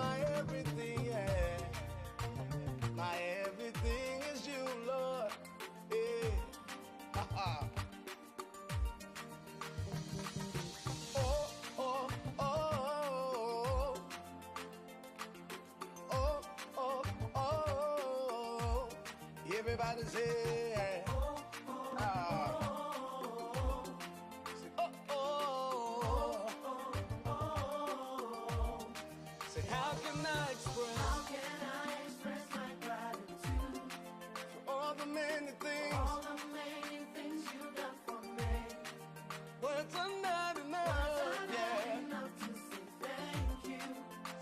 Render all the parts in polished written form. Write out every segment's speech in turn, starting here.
my everything, yeah. My everything is you, Lord. Yeah. Ha-ha. Oh, oh, oh. Oh, oh, oh. Everybody say, ah. Say, oh, oh. Say, how can I express my gratitude for all the many things you've done for me? Words are not enough, yeah. To say thank you.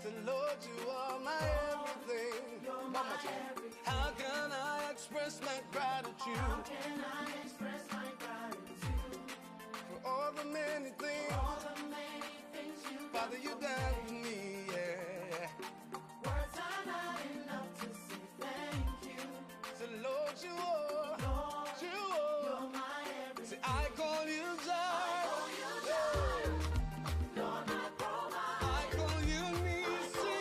Say, Lord, you are my everything. You're my everything. How can I express my gratitude? How can I express my gratitude for all the many things you've Father, you done for me, yeah. Words are not enough to say thank you. So Lord, you are, you're my everything. Say, I call you Jireh. You're my provider. I call you Nisi.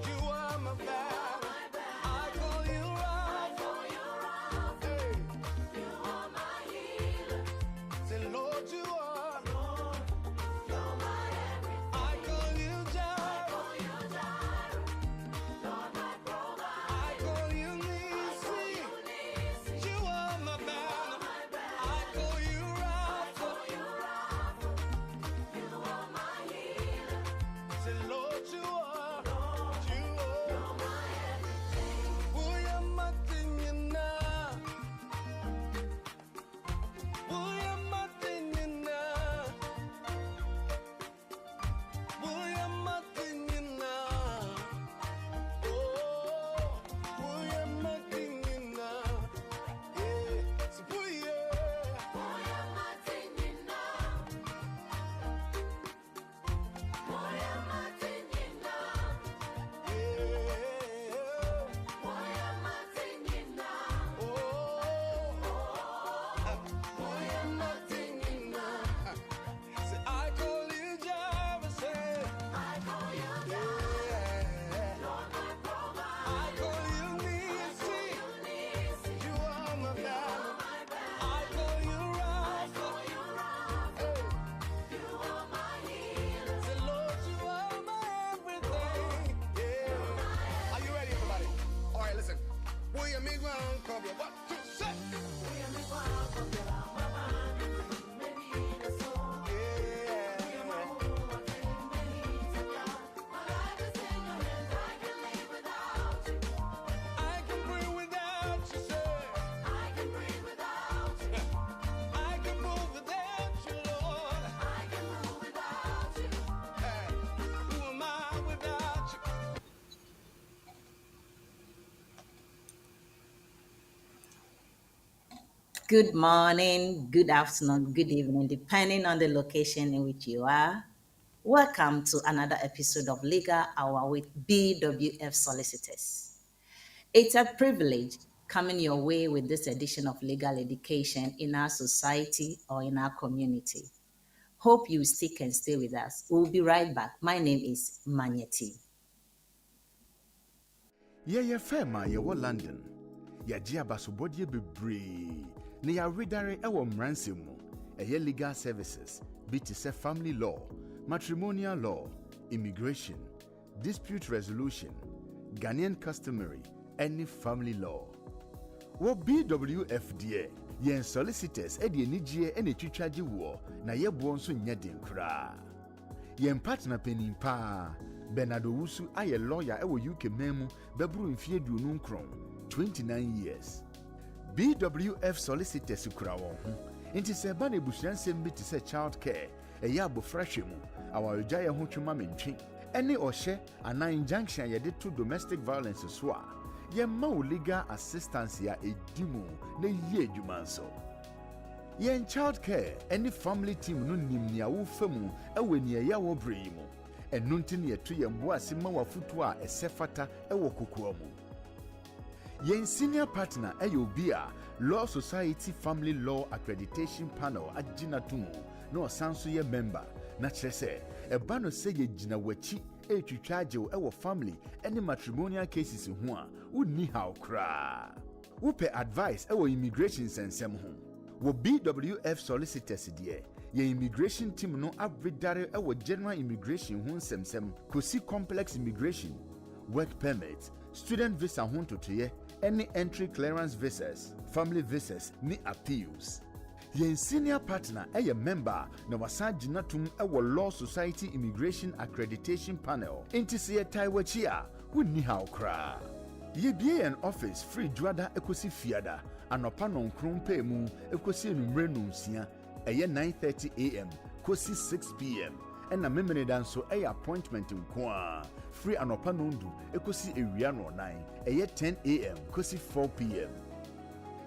You are my battle. I call you Rapha. Hey. You are my healer. Say, Lord, you are. You're my everything. I call you Jireh. Lord, my provider. I call you Nisi. You are my battle. I call you Rapha. You are my healer. Say, Lord, you are. You're my everything. Oh, you're my thing, you know. Oh, you're my thing, you know. Oh, you're my thing, you know. Oh, you're my thing, you know. Yeah. So, oh, yeah. Oh, you're my thing, you know. Oh, you're my thing, you know. Yeah. Oh, you're my thing, you know. Oh, you're my thing, you know. Say, I call you Jireh, say. I call you Jireh. Lord, my provider. I call you Nisi. You are my battle. I call you Rapha. Hey. You are my healer. Say, Lord, you are my everything. Yeah. Are you ready, everybody? All right, listen. William Miguel, come here. 1, 2, 3. Yeah. I can breathe without you, sir. I can breathe without you. I can move without you, Lord. I can move without you. Hey, who am I without you? Good morning, good afternoon, good evening, depending on the location in which you are. Welcome to another episode of Legal Hour with BWF Solicitors. It's a privilege coming your way with this edition of legal education in our society or in our community. Hope you stick and stay with us. We'll be right back. My name is Manyeti. Yɛyɛ fɛ ma yɛwɔ London. Yɛgye abasobɔdeɛ bebree. Na yɛaredare ɛwɔ mmaransɛm mu. Ɛyɛ legal services, bi te sɛ family law, matrimonial law, immigration, dispute resolution, Ghanaian customary, any family law. Wɔ BWF deɛ, yɛn solicitors ɛde anigyeɛ ɛna twitwagye woɔ, na yɛboɔ nso nyɛ den koraa. Yɛn partner panin paa, Bennard Wiseman ayɛ lawyer ɛwɔ UK man mu bɛburu mfie 29 years. BWF Solicitors kura wɔn ho. Nti sɛ ba na ebusuansɛm bi te sɛ child care, ɛyɛ abofra hwɛ mu, awaregya yɛ ho twema mentwe, ɛne ɔhyɛ anaa injunction a yɛde to domestic violence so a, yɛmma wo legal assistance a ɛdi mu na yie adwuma nso. Yɛn child care ɛne family team no nim nea wofa mu ɛwɔ nea ɛyɛ wɔ bere yi mu. Ɛno nti na yɛto yɛn bo ase ma wafoto a ɛsɛ fata ɛwɔ kokoa mu. Yɛn senior partner ɛyɛ obi a Law Society Family Law Accreditation Panel agyina to mu na ɔsan so yɛ member na kyerɛ sɛ ɛba no sɛ yɛgyina w'akyi etwitwaagyew ɛwɔ family ɛne matrimonial cases ho a wonni haw koraa. Wopɛ advice ɛwɔ immigration nsɛnsɛm ho. Wɔ BWF Solicitors deɛ, yɛ immigration team no abredare ɛwɔ general immigration ho nsɛmsɛm kosi complex immigration, work permit, student visa ho ntotoyɛ ɛne entry clearance visas, family visas ne appeals. Yɛn senior partner ɛyɛ member na wasan gyina tum ɛwɔ Law Society Immigration Accreditation Panel. Nti sɛ yɛtae w'akyi a wonni haw koraa. Yɛbie yɛn office free dwada ekosi fiada anɔpa nɔnkron pɛɛ mu ekosi enumere nonsia ɛyɛ 9:30 a.m. kosi 6 p.m. ɛna memeneda nso ɛyɛ appointment nko a free anɔpa nondu ekosi ewia nɔnan ɛyɛ 10 a.m. kosi 4 p.m.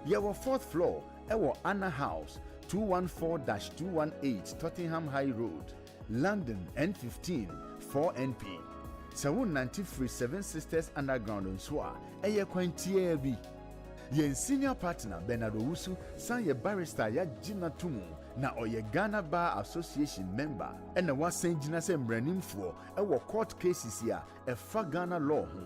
Yɛwɔ 4th floor ɛwɔ Anna House 214-218 Tottenham High Road, London N15 4NP. Sɛ wonnante free 7 Sisters Underground nso a ɛyɛ kwan tiaa bi. Yɛn senior partner Bennard Wiseman san yɛ barrister yɛagyina to mu na ɔyɛ Ghana Bar Association member ɛna wasan gyina sɛ mmaranimfoɔ ɛwɔ court cases a ɛfa Ghana law ho.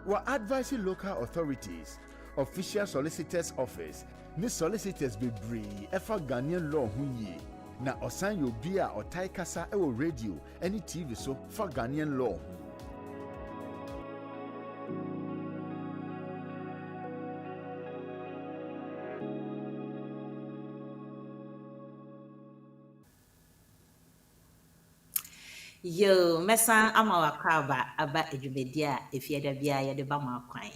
Wɔ advising local authorities, official solicitors office ne solicitors bebree ɛfa Ghanaian law ho yie. Na ɔsan yɛ obi a ɔtae kasa ɛwɔ radio ɛne TV so fa Ghanaian law ho. Yo, mesa ama wakwa aba edwumedi a efiada bia ye de ba ma kwan.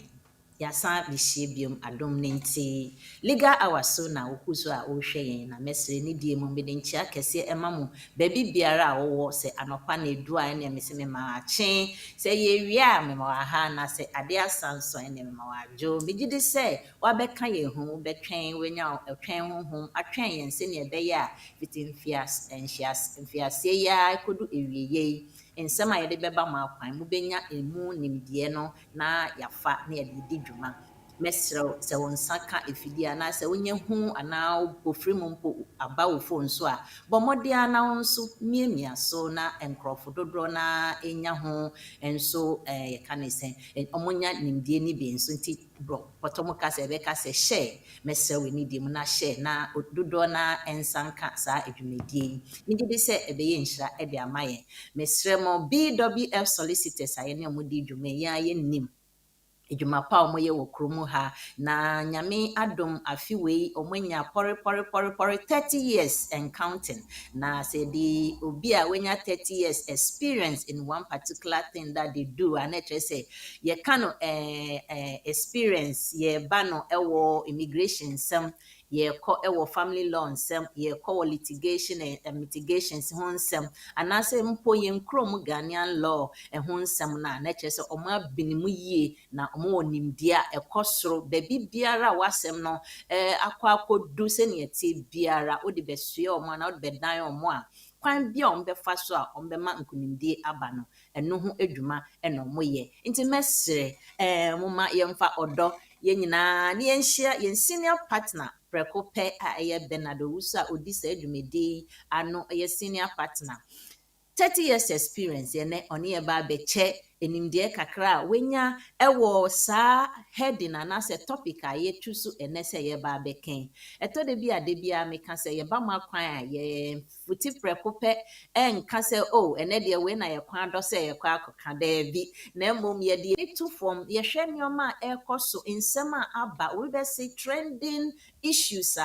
Yasa bihye biom adom ne nti legal hours so na wokuso a wo hwe yen na mesre ne die mu mede nchia kese ema mu baby biara a wo se anopa na edu a ne mese me ma ache se ye wi a me ma ha na se ade asanso ne me ma wajo megide se wa beka ye hu betwen wenya atwen honhom atwen yen se ne ebe ya fitin fias enfiase ya kodu ewieye ensema yede beba ma kwan mu benya emu nimdie no na yafa na yede di dwuma mesro se wonsaka efidia na se wonye hu ana ofri mu mpo aba wo phone so a bomode ana wonso miemia so na enkrofo dodro na enya ho enso ye kanese omonya nimdie ni bi enso nti bro potom ka se be ka se share mesro we ni di mu na share na dodro na ensanka sa edwumedie ni di se ebe ye nhira e de amaye mesro mo BWF Solicitors aye ne omudi dwume ya ye nim ejuma pa omoye wo kromu ha na nyame adom afiwei omanya pore 30 years and counting na say the obi a wenya 30 years experience in one particular thing that they do and it say ye kano experience ye bano ewo immigration some ye ko ewo family law some ye ko litigation and mitigations ho nsem anase mpo ye nkrom Ghanaian law ho nsem na say omo abinimu yie na omo nimdia ekosoro baby biara wasem no akwakodu se ne eti biara odi besue omo na odi bedan omo a kwan bia ombe fa so a ombe ma nkunimdie aba no eno ho adwuma eno mo ye nti mesre moma yemfa odo ye nyina ne yenhia yen senior partner preko pe a ye Bennard Wiseman odi sa adwumedi ano ye senior partner 30 years experience ye ne oni e ba be che enimdie kakra wenya ewo sa heading anase topic a ye tusu enese ye ba be ken eto de bia meka se ye ba ma kwan a ye futi preko pe enka se ene de we na ye kwan do se ye kwa akoka da bi na mom ye de to form ye hwe nioma ekoso nsema aba we be say trending issues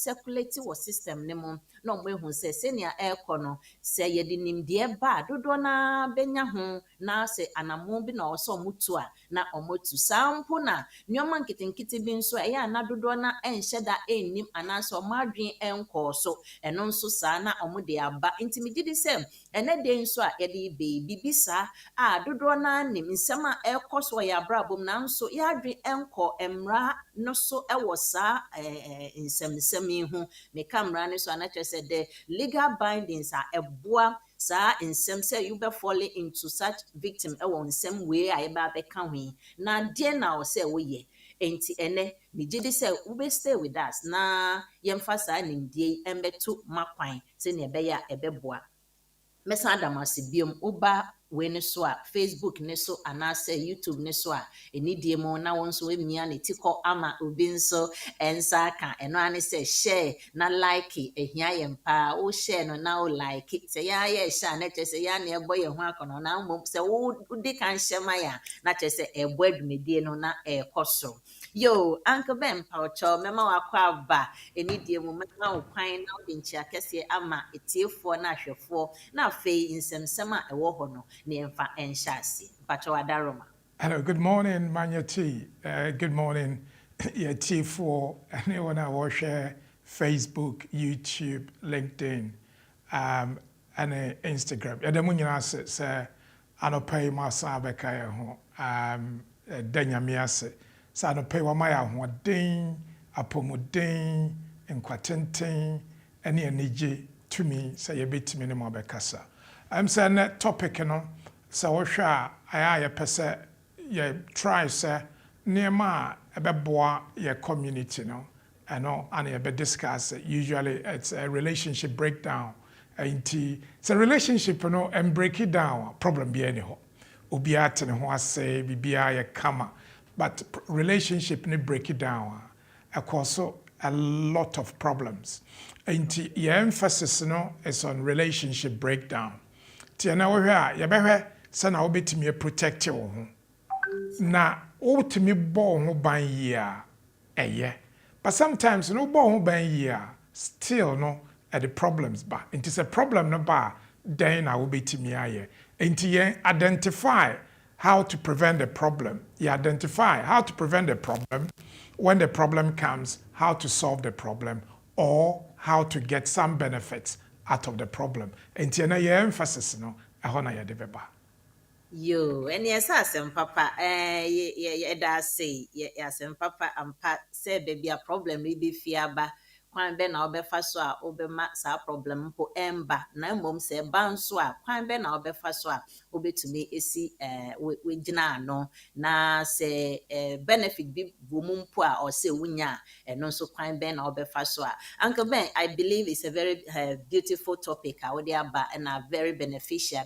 circulate wo system ne mom no mo ehun se nea ekono se ye de nimdie ba dodo na benya ho na se anamon bi na oso mutu a na omotu sampo na nyoma nkitenkite bi nso e ya na dodo na enhye da ennim ananso omadwen enko so eno nso saa na omode aba intimididi se ene de nso a ye de bibi saa a dodo na nim nsema ekoso ya brabom na nso ya dwen enko emra no so ewo saa nsem hu me camera ne so anache se the legal bindings are eboa sa nsem say you be falling into such victim e nsem we a eba be ka hwi na de na o say we ye enti ene me gidi say we be stay with us na yemfa sa nimdie embeto makwan se ne be ya ebeboa Mesa Damasi biom uba when so Facebook ne so anase YouTube ne so eni die mo na won so emia ne tiko ama obi nso ensa ka eno ane say share na like ehia yempa o share no na o like say ya share na che say ya na ebo ye ho akono na mom say wo di kan hyema ya na che say ebo adwumedie no na ekoso yo Uncle Ben Paucho mema wakwa aba eni die mo mema wo kwan na wo de nchia kese ama etiefo na ahwefo na afei nsɛmsɛm a ɛwɔ hɔ no ne yɛmfa ɛnhyɛ ase mpakyɛ wadaroma. Hello, good morning, Manya T. Good morning, yeah, T for anyone I will share Facebook, YouTube, LinkedIn, and Instagram. Yeah, the money assets, I don't pay my sabeka, denya miase. So I don't pay what my ding, apomoding, and quatenting, any energy to me, say a bit minimum bekasa. I'm saying that topic, you know, so I person. You try say nema ebeboa your community no and you be discuss usually it's a relationship breakdown it's a relationship no and break it down problem be any ho obi ate ne ho ase bibia ye kama but relationship ne break it down also a lot of problems your emphasis no is on relationship breakdown tia we hwe ye behwe say na obetimi protect you ho na ultimate born who ban year but sometimes no born who ban year still no at the problems but it is a problem no bar then I will be timia and identify how to prevent the problem. You identify how to prevent the problem when the problem comes, how to solve the problem or how to get some benefits out of the problem and your emphasis no ahona ya debeba. Yo, and yes, asem papa, da say, asem papa, ampa, say, baby, a problem, we be fearba. Kwan be na obefa so a obema sa problem mpo emba na mom se ban so a kwan be na obefa so a obetumi esi we gina no na se benefit bi bomu mpo a or se wunya eno so kwan be na obefa so a Uncle Ben, I believe it's a very beautiful topic a we dey aba and a very beneficial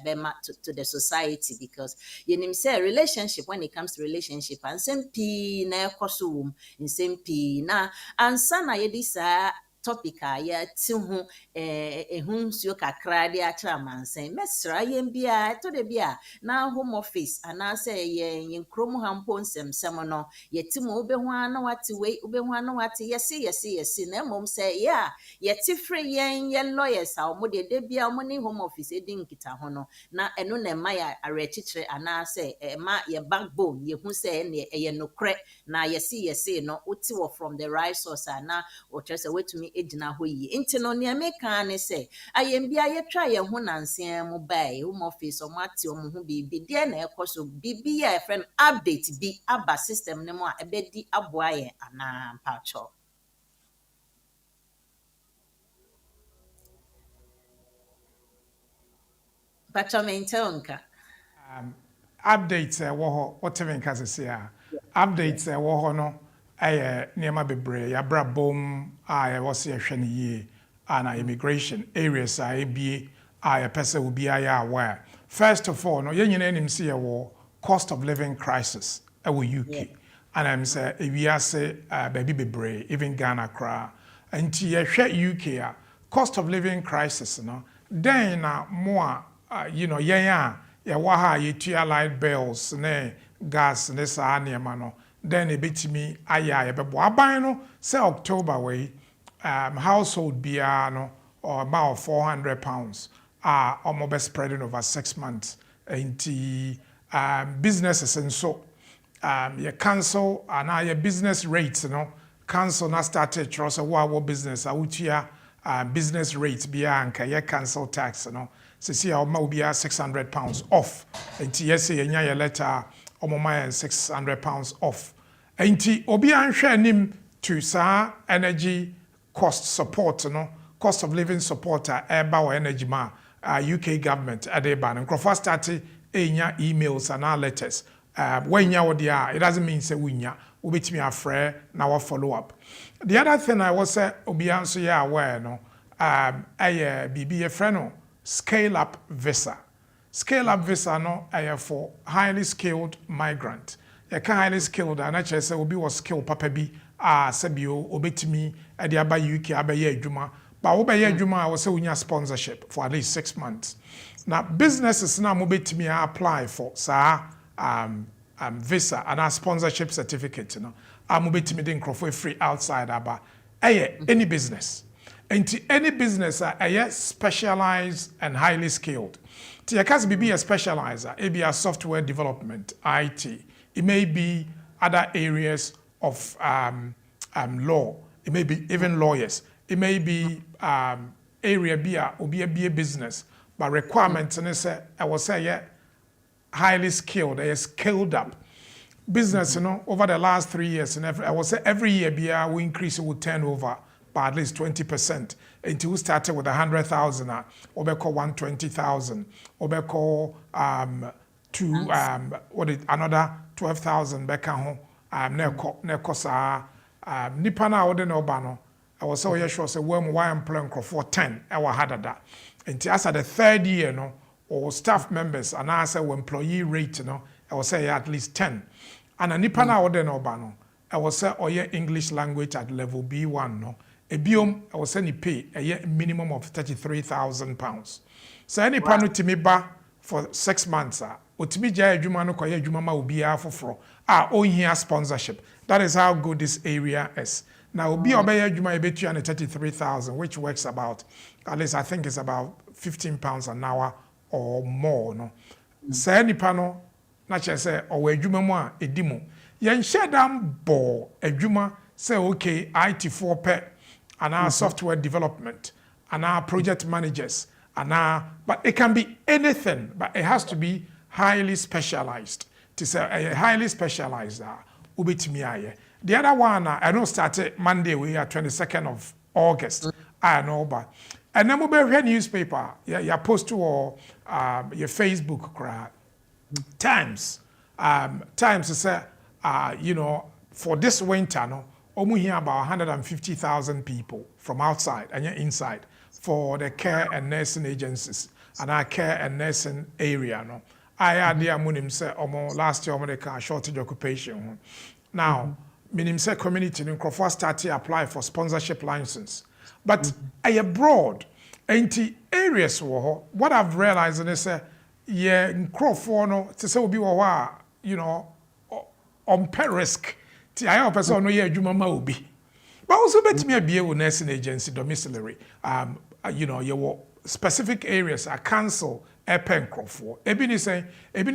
to the society because you know say relationship when it comes to relationship and pi na ekoso wom nsem pi na ansa na ye disa topic a ya ti ho ehun suo kakra de a kira mansen mesra yem bia to de bia na home office ana say yen krom ha mpo nsɛmsɛm no yeti mo obehu ana wate we obehu ana wate yesi na mom say yeah yeti free yen lawyers a mo de bia mo ni home office edin kita ho no na eno na ma ya arechichire ana say ma ye backbone ye hu say ne ye nokre na yesi no uti wo from the right source ana o chese wetumi ejina ho yi enti no ne meka ne say ayem bia ye twa ye ho nansen mo bai home office o mate o mo ho bibi de na ekoso bibi ya friend update bi aba system ne mo a ebedi aboa ye ana mpacho pacho mentonka Updates wo whatever in Cassia. Updates wo no niema bebre ya bra bom was ye hwene ye and immigration areas be a person will be aware. First of all, no yen nim see wo cost of living crisis we UK. And I'm say we are say baby bebre even Ghana cra and ye UK cost of living crisis no then more yen ya waha yetua light bills ne gas ne saa nneɛma no then ebetimi aya yɛbɛbɔ aban no say October way household biara no or about £400 ɔmo bɛ spreading over 6 months nti businesses nso yɛ cancel anaa yɛ business rates no cancel na started kyerɛ sɛ wo business a wotua business rates biara nka yɛ cancel tax no see our will be £600 off. And yes, your letter or my £600 off. And obi nim to sa energy cost support, no cost of living support or energy ma UK government at the ban. And Crawford started emails and our letters. When you it doesn't mean say winya. We be me afraid now follow up. The other thing I was say obi aware no BBF friend no. scale up visa. Scale up visa no for highly skilled migrant. You can highly skilled and actually say obi was skilled papa bi sebio obetimi e de aba UK abaye adwuma. But obaye adwuma I will say unya sponsorship for at least 6 months. Now businesses now mobetimi apply for visa and a sponsorship certificate, you know. Mobetimi de nkrofo free outside aba. Any business. Into any business specialized and highly skilled. You can be a specializer, it be a software development, IT. It may be other areas of law. It may be even lawyers. It may be area be a business. But requirements, and I will say, highly skilled, they are scaled up. Business, you know, over the last 3 years, and I will say every year we increase with turnover by at least 20%. Until we started with 100,000, or we call 120,000, or we call another 12,000 back home. Nipa na ode no ba no. I was so sure say why I'm playing for 10. I had that. Until as the third year, no, or staff members and I say employee rate, no, I will say at least 10. And a nipa na ode no ba no. I will say English language at level B1, no. A biome, I will send you pay a minimum of £33,000. So any pano to me ba for 6 months, Utimi jaya juma no kwa juma ma ubi for own here sponsorship. That is how good this area is. Now ubi obaya juma ebetu and 33,000, which works about at least I think it's about £15 an hour or more. No, so any pano, not just say or juma mo edimo. Yen shedam bo a juma say okay IT4 pet. And our software development, and our project managers, but it can be anything, but it has to be highly specialized. To say a highly specialized, the other one, I know started Monday, we are 22nd of August, I know, but, and then we read newspaper, you post to your Facebook, Times, Times say, you know, for this winter, no, we hear about 150,000 people from outside and inside for the care and nursing agencies and our care and nursing area. No, I had the amunim say last year they can shortage occupation. Now, minim say community in Crawford started apply for sponsorship license, but abroad, ain't areas what I've realized is say yeah in Crawford no to say will be you know on per risk. I hope person no yeah adwuma ma obi. But also bet me be a nursing agency domiciliary. You know, your specific areas are council pen crofo. Ebi ni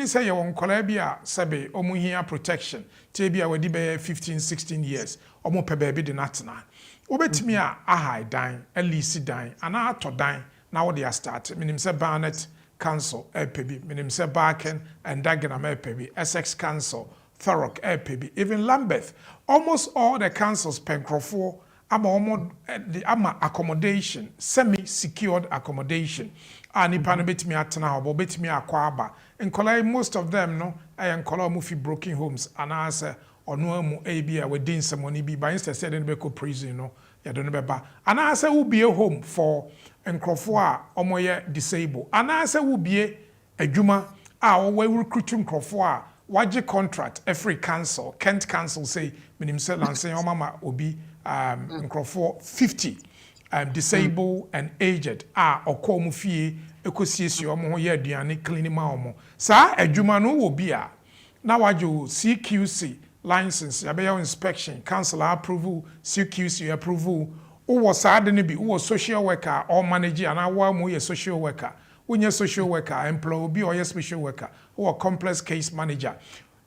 say you on Colombia sabe omu here protection. Tebia we di be 15 16 years. Omu pe baby de natna. Obetimi a high dine, a lease dine, and a to dine. Now they are start. Minim say Barnet Council LPB, minim say Barken and Dagenham LPB, Essex Council. Thurrock, LPB, even Lambeth, almost all the councils Pencrofor, ama accommodation, semi-secured accommodation. And if I bet me at now, bet me at Kwaba. And most of them, no, I am Mufi broken homes, and I say, or no more ABA within some money be by instead said in Beko prison, no, you don't know. And I say, will be a home for Encrofoa, or more disabled. And I say, will be a Juma, our way recruiting Crofoa. Wajy contract every council Kent council say minim say lansing mama obi nkrofo 50 disabled and aged okom fie ekosiesie omo ye aduane cleaning ma omo sa adwuma no wo bia na wajy CQC license yabeya inspection council approval CQC approval wo sa de ne bi wo social worker or manager and awa mo ye social worker. When you're social worker, employee or your special worker, or complex case manager.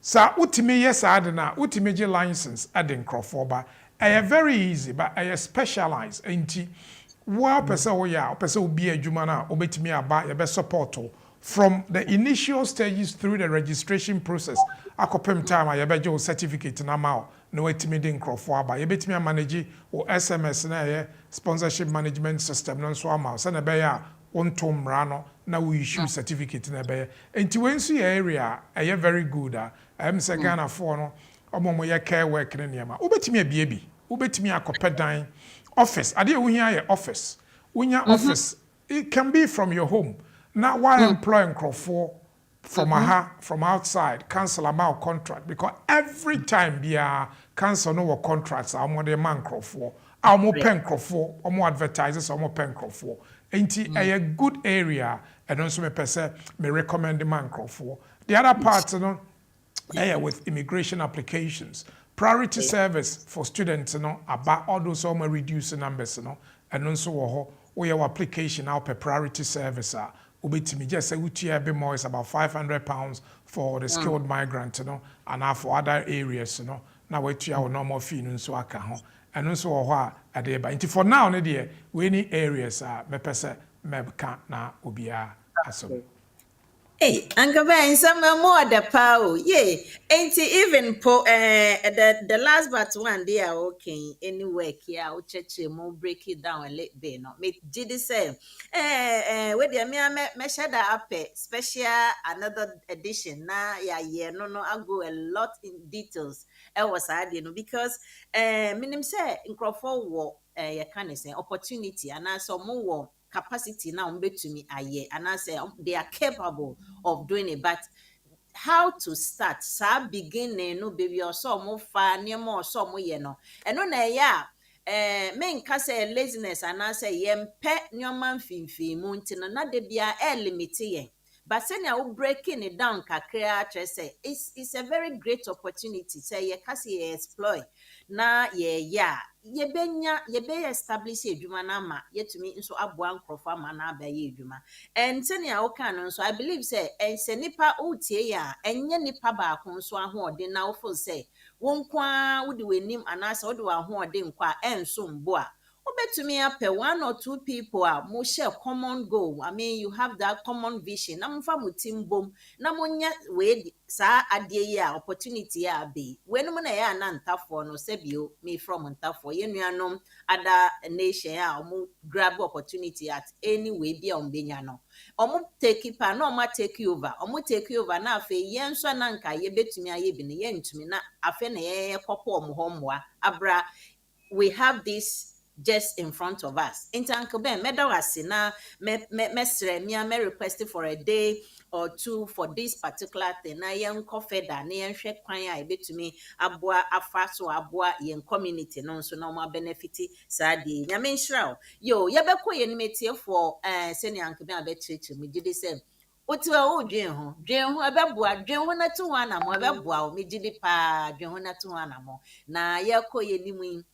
So, ultimately, yes, I don't know. Ultimately, license adding Crawford, I very easy, but I specialize in what person we are, person will be a Jumana, obey me about your best support from the initial stages through the registration process. I copem time, I bet your certificate in amount. No intimidating Crawford, but you bet me a manager or SMS na sponsorship management system. Non so amount. Send a bear. On Tom Rano, now we issue certificate in a bay. And to NC area, I am very good. I am Sagana for no care work in Yama. Ubet me a baby, ubet me a copedine office. I did win your office. When your office, it can be from your home. Now why employ nkrofo from outside, cancel amount contract because every time be a cancel no contracts I'm on the man nkrofo. I'm more pen nkrofo, I'm more advertisers, I'm more pen nkrofo. Ain't a good area and also me person me recommend the man nkrofo. The other parts, you know, with immigration applications, priority service for students, you know, about all those all reducing numbers, you know, and also your application out per priority service. Me just say which year be more is about £500 for the skilled migrant, you know, and now for other areas, you know. Now wait your normal fee, so I can and also at the but for now, we need areas me person me can na ubia aso. Hey, Uncle Ben, some more the power. Yeah, ain't even the last but one they are okay. Anyway, here I'll check more break it down a little bit. No, me did the same. With the me share that up special another edition. Now, yeah, no, I'll go a lot in details. I was adding because minim say in Crawford war, you can say opportunity and also more capacity now betumi aye and I say they are capable of doing it, but how to start beginning no baby or so more far near more so more no and no na ya menka say laziness and I say yempe nyoman finfin mu ntino na de bia limit yen. But send you breaking it down, kakrea say it's a very great opportunity. Say you can see exploit. Na ye be establish a juma nama yet to me so abuan krofa mana be juma. And send you can so I believe say and se nipa utie ya and ye nipa ba so ahụ de na ofo say won kwa wudi wenim anasa wodi wa ho de nkwa enso mbo a obetumi apɛ 1 or 2 people mo share common goal. I mean, you have that common vision. Na mfa mo team bom. Na mo nya we sa adie yi opportunity a be. When mo na ya na ntafo no sebio me from ntafo ye nuanom other nation mo grab opportunity at any way bi a ombenya no. Omo take it pa na omo take you over. Omo take you over na afa ye nso na nka ye betumi aye bi ne ye ntumi na afa na ye kopo omo ho mmoa abra. We have this just in front of us. Uncle Ben, me request for a day or two for this particular thing. Na yen coffee da na yen hwe kwan a ebetumi aboa afa so aboa yen community no so na mo benefit sa de. Nyame nhyira yo ye beko ye nimetie for senior Uncle Ben abetreche me gidi say otiwa o dwen ho ebeboa dwen ho na to ho na mo ebeboa o me gidi pa dwen ho na to ho na mo na ye ko ye nimu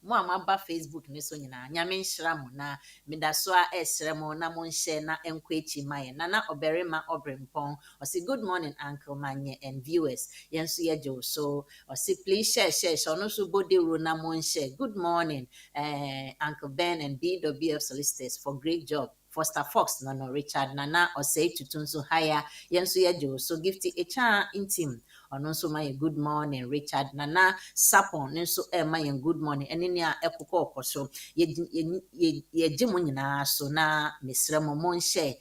mo amaba Facebook ne so nyina nyame nhyira mo na medaso a esre mo na mo nhye na enko echi maye na oberema obrempon o say good morning Uncle Manye and viewers yenso ye jo so o say please share so no so body ro na mo nhye good morning Uncle Ben and BWF Solicitors for great job. Foster Fox no Richard Nana or say to so higher yenso ye jo so gifty echa intim ono so my good morning Richard Nana Sapon nso my good morning ene a ekokọ so ye jimu nyina so na mesre mo share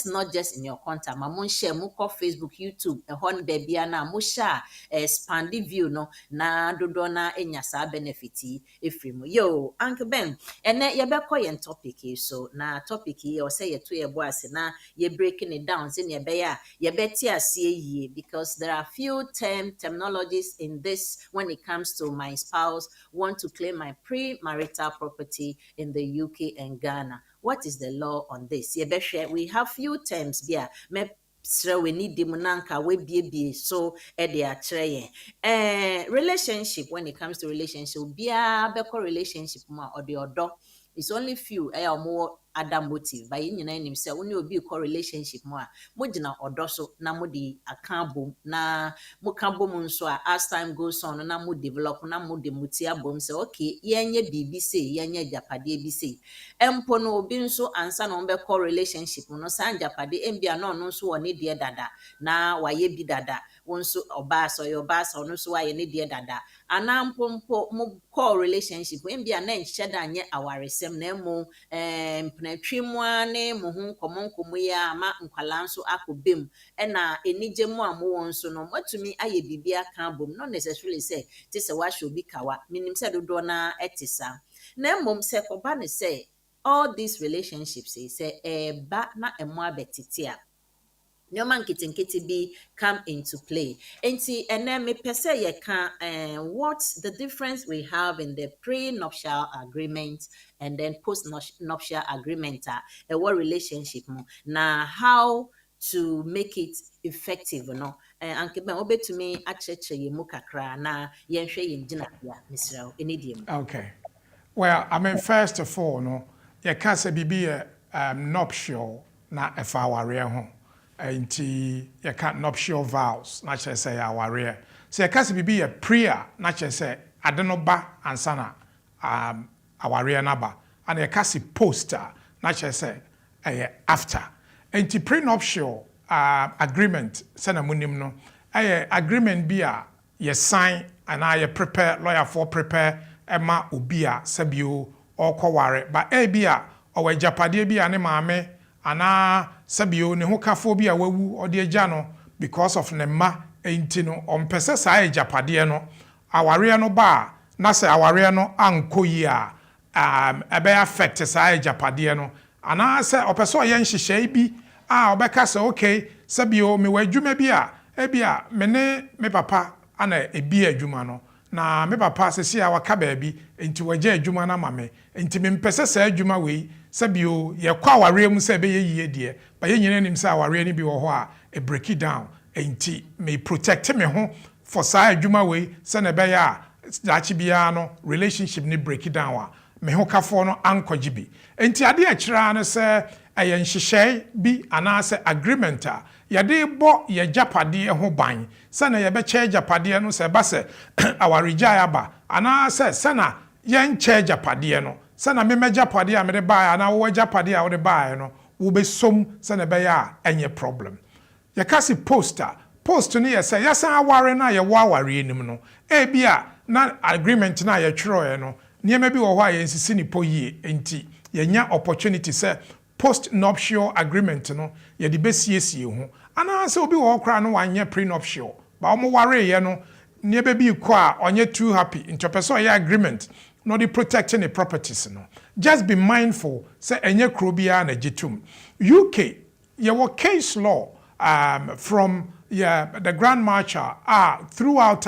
not just in your contact ma mo share mo ko Facebook YouTube ehon ba bia na mo share expand view no na dodo na enya sa benefit efrim yo Uncle Ben ene ye be ko yen topic so na topic ye o say ye to ye bo ase na ye breaking it down say ye be ya ye beti ase ye because there are few terminologies in this when it comes to my spouse want to claim my pre-marital property in the UK and Ghana. What is the law on this? We have few terms here. We need the munanka we be so they are relationship when it comes to relationship bia beko relationship ma or the odo it's only few more other motive by in name say when you be relationship mo gina odo so na mo di akabo na mo kabo mo nso as time goes on na mo develop na mo de mutia bom say okay yenye bibi say yenye japade bi say empo no obi nso ansa na be relationship no san japade embia no nso woni de dada na waye bi dada wonso oba so your boss no so waye ne de dada anampo mo relationship embia na nhye da anye awaresem na emo mpnatwi mu ane mo hu nkomonkomo ya ma nkwala nso akobem na enije mu amowo nso no matumi aye bibia kan bom not necessarily say this a wa shobi kawa minim say dodo na etisa na mom say koba ne say all these relationships say ba na emo abetitia. Nyoman kiti be come into play. And see, and then me per se ye can what's the difference we have in the pre-nuptial agreement and then post-nuptial agreement a what relationship mo now how to make it effective, you know. And Anke Ben obe to me acheche ye mu kakra na yenhwe ye ngina ya Mr. Enidium. Okay. Well, I mean, first of all, no, you can't say be a nuptial na efa aware ho. Enti you can't nuptial vows, na che say aware. So you can't say be a prayer, na che say adenoba ansana aware naba. And you can't say poster, na che say after. Enti prenuptial agreement, sena munim no, agreement be a you sign and I prepare lawyer for prepare Emma Ubia Sabio or Koware, but Abia or Japade be an emame, ana Sabio Nehokaphobia wewu or dear Jano because of Nema Intino on Pesesa Japadiano, Awariano bar, Nasa Awariano Ankoya, Ebe affect Sa Japadiano, and I say Opeso Yen Shishabi, Obeka say okay, Sabio me weju bia, Ebia, mene me papa, ana ebia jumano. Na me papa se si awaka baabi enti waje adwuma na mame enti me mpese sa adwuma we sabio ye kwa aware mu se be ye yie de ba ye nyina nim sa aware ni bi wo ho a e break it down enti me protect me ho for sa adwuma we se na be ya dachi bia no relationship ni break it down a me ho kafo no ankogi bi enti ade a kira no se ayen hyehyɛ bi anase agreement a yade bo ye japade ho ban sana ye be che japade no se ba se awarija aba anase sana yen che japade no sana me japade a me de ba ana wo japade a wo de ba no wo be som sana be ya enye problem ye kasi post no ye say yasan aware na ye wo aware enim no e bia na agreement na ye twero no niema bi wo ho a ye nsisi ni po yie enti ye nya opportunity say post nuptial agreement no ye de besiesie ho ana se obi wo kra no wanye prenuptial ba omo ware ye no ne be bi ko a onye too happy interpersonal ye agreement no the protecting the properties no just be mindful say enye kro bia na gitum UK ye wo case law from the Grand Marshal throughout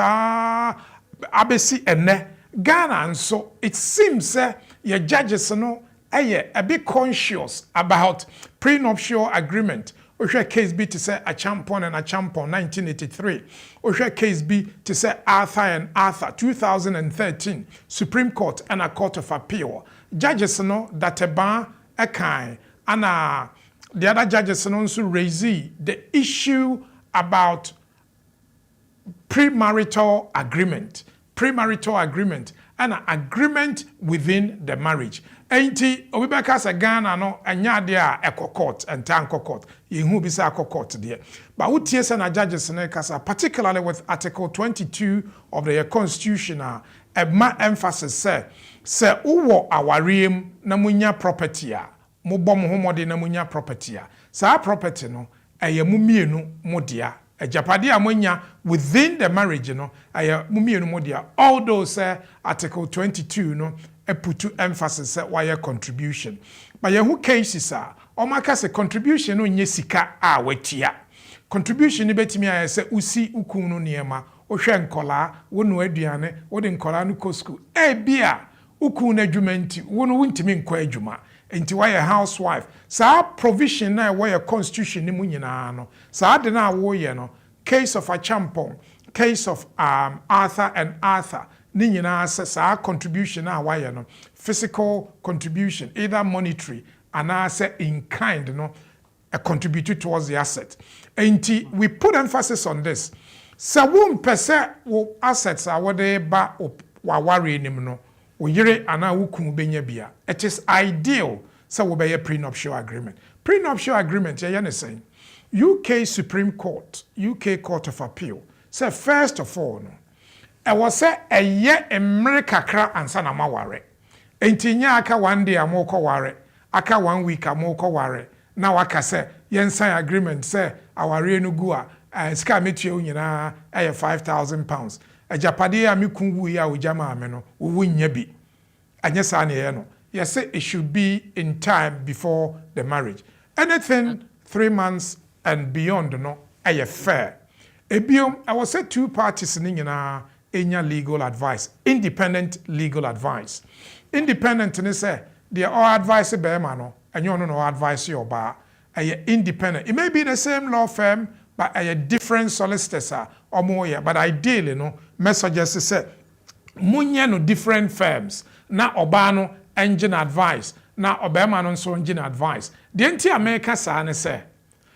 abesi ene Ghana and so it seems your judges no a bit conscious about prenuptial agreement. Osha case B to say a champion and a champion 1983. Osha case B to say Arthur and Arthur 2013 Supreme Court and a Court of Appeal. Judges know that a ban a kind and the other judges also raise the issue about premarital agreement and an agreement within the marriage. Enti obibeka sa Ghana no anya de a court and tanko court yehu bi sa court there but utie se na judges no kasa particularly with article 22 of the constitution a ma emphasis say uwo awarem na munya property a mobom homode na munya property a sa property no eye mumienu modia ejapade a munya within the marriage no eye mumienu modia although say article 22 no put emphasis why contribution but who cases are o maka say contribution no nye sika a watia contribution ni betimi aye say usi ukun no niema o hwe nkola wo no aduane wo de nkola no ko school bia ukun na adwumanti wo no wuntimi nko adwuma enti why housewife sa provision na why constitution ni mu nyina no sa de na wo ye no case of a champon case of Arthur and Arthur ni nyina sa contribution na why no physical contribution either monetary and say in kind no a contributed towards the asset and we put emphasis on this so one percent wo assets are what they ba wa worry nim no wo yire ana wo kun benya bia it is ideal so we be a prenuptial agreement yeah you saying UK Supreme Court UK Court of Appeal say first of all no I was say a year America kra ansa na maware. Enti nya aka one day amoko ware, aka 1 week amoko ware. Na waka say yen sign agreement say aware no gu a ska metie nyina e 5,000 pounds. Ajapade a me kunwu ya ojama ame no wo nya bi. Anya sa na ye no. yes, it should be in time before the marriage. Anything 3 months and beyond, no, a fair. Ebiom, I was said 2 parties in enya legal advice, independent legal advice. Independent, and say they all advice be no, and you no advice your bar. Independent. It may be the same law firm, but a different solicitors or more. But ideally, no messages say munye no different firms. Na obano engine advice. Na obema no so engine advice. The entire America sa ne say.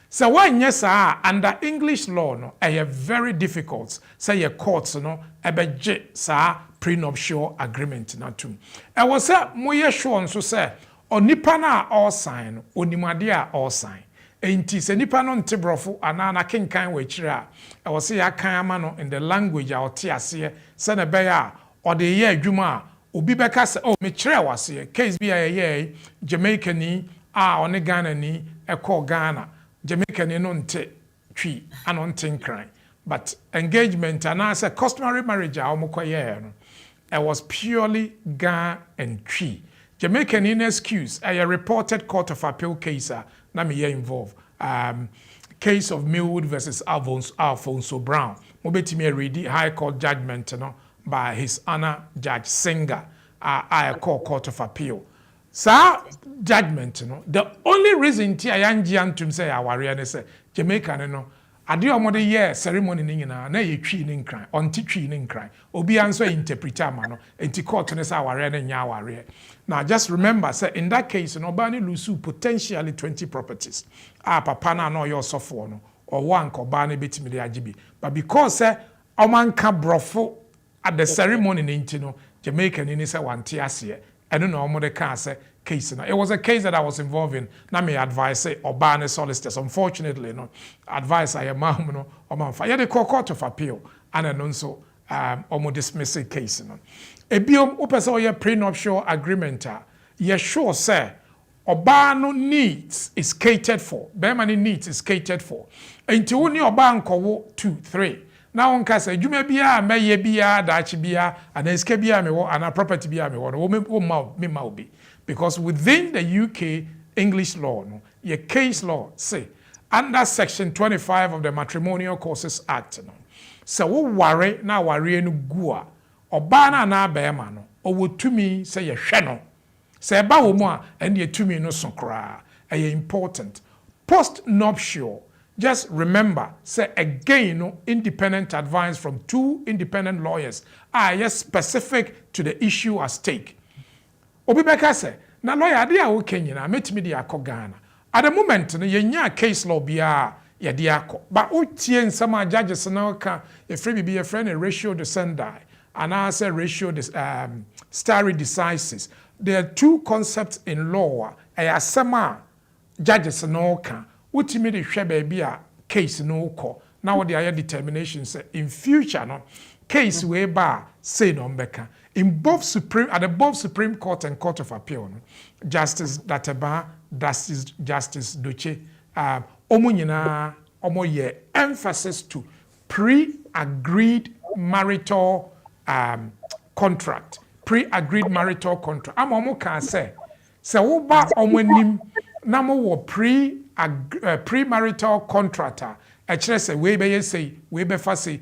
So when yes under English law no, very difficult. Say your courts no, ebe sa prenuptial agreement na tum. I was say moye sure so say onipa na all sign, onimade a all sign. Enti se nipa no nte brofo ana na kenkan we kire a e wo se ya kan ama no in the language a ote ase se na be ya o de ye adwuma a obi beka se oh me kire wase case bi a ye Jamaica ni a one Ghana ni e call Ghana Jamaica ni no nte twi ano nte nkran but engagement and as a customary marriage a omokoye no it was purely Ghana and twi Jamaican in excuse a reported court of appeal case na me involved case of Millwood versus Alfonso Brown mobetimi read high court judgment no by his honor Judge Singer I call court of appeal sa judgment no the only reason ti ayanji antum say aware ne say Jamaica no ade omode ye ceremony ni nyina na ye twi ni nkran onti twi ni nkran obi anso interpreter ma no enti court ne say aware ne nya aware. Now just remember say in that case no ba ni lose potentially 20 properties papa na no your sofo no or one ko ba na betimi de agibi but because say omanka brofo at the ceremony ni nti no Jamaica ni say wante ase eno na omode ka say case no it was a case that I was involved in na me advice say obane solicitors unfortunately no advice I am no o man fa ye the court of appeal and no so omo dismiss case no ebiom opese o ye prenuptial agreement ye sure say oba no needs is catered for be man needs is catered for enti wo ni oba nkowo 2 3 na won ka say dwuma bia meye bia daachi bia ana iske bia me wo ana property bia me wo no wo ma obi because within the UK English law no your case law say under section 25 of the Matrimonial Causes Act no so wo ware na ware no gu a oba na be ma no owo tumi say ye hwe no say ba wo mu a ene ye tumi no so kra important post nuptial. Just remember, say again, no independent advice from 2 independent lawyers are yes specific to the issue at stake. Obibeka say, na lawyer ade a wo kenyina metimi de akọ Ghana. At the moment, no yenya case law bia ye de akọ. But utie nsama judges na ka e free be a friend ratio descendi and answer ratio stare decisis. There are 2 concepts in law. Ayasema judges na ka utimi de hwe ba bia case no ko na wo de aye determination say in future no case we ba say no mbeka in both supreme at the both Supreme Court and Court of Appeal no Justice Dateba Justice Doche omo nyina omo ye emphasis to pre-agreed marital contract pre-agreed marital contract am omo kan say wo ba omo anim na mo wo pre-marital contractor a kire say we be say we be fa say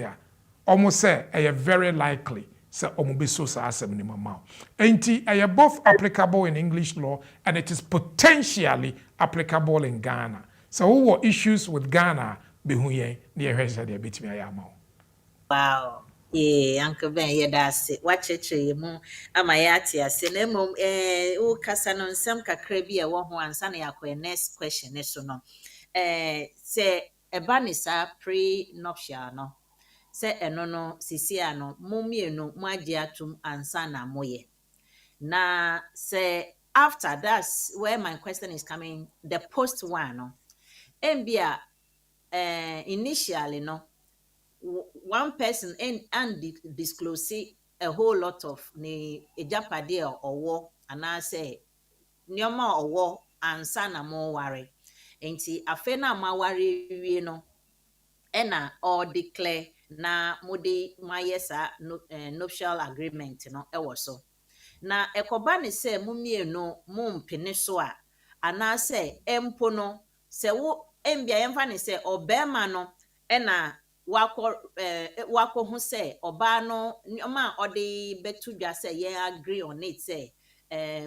a almost say a very likely say omo be so sa asem ni mama enti both applicable in English law and it is potentially applicable in Ghana so what issues with Ghana be hu ye na ye hwese de betimi ayama. Wow. Yeah, Uncle Ben, yeah, that's it. Watch it, mu amayati ase na mom o kasa no nsam kakra bi e wo ho ansa na yakọ next question ne so no say eba ni sa pre-nuptial no say eno no sisi ano mo mienu mo age atum ansa na moye na say after that's where my question is coming the post one no embia initially no one person and disclose a whole lot of ne ejapade owo ana say nioma owo ansa na mo ware enti afe na ma ware wie no ena or declare na mode mayesa nuptial agreement no ewo so na ekoba ne se mumienu mumpene so a ana se empo no se wo embia yemfa ne se obema no na wako hu se oba no ma ode betu dwa se ye agree on it se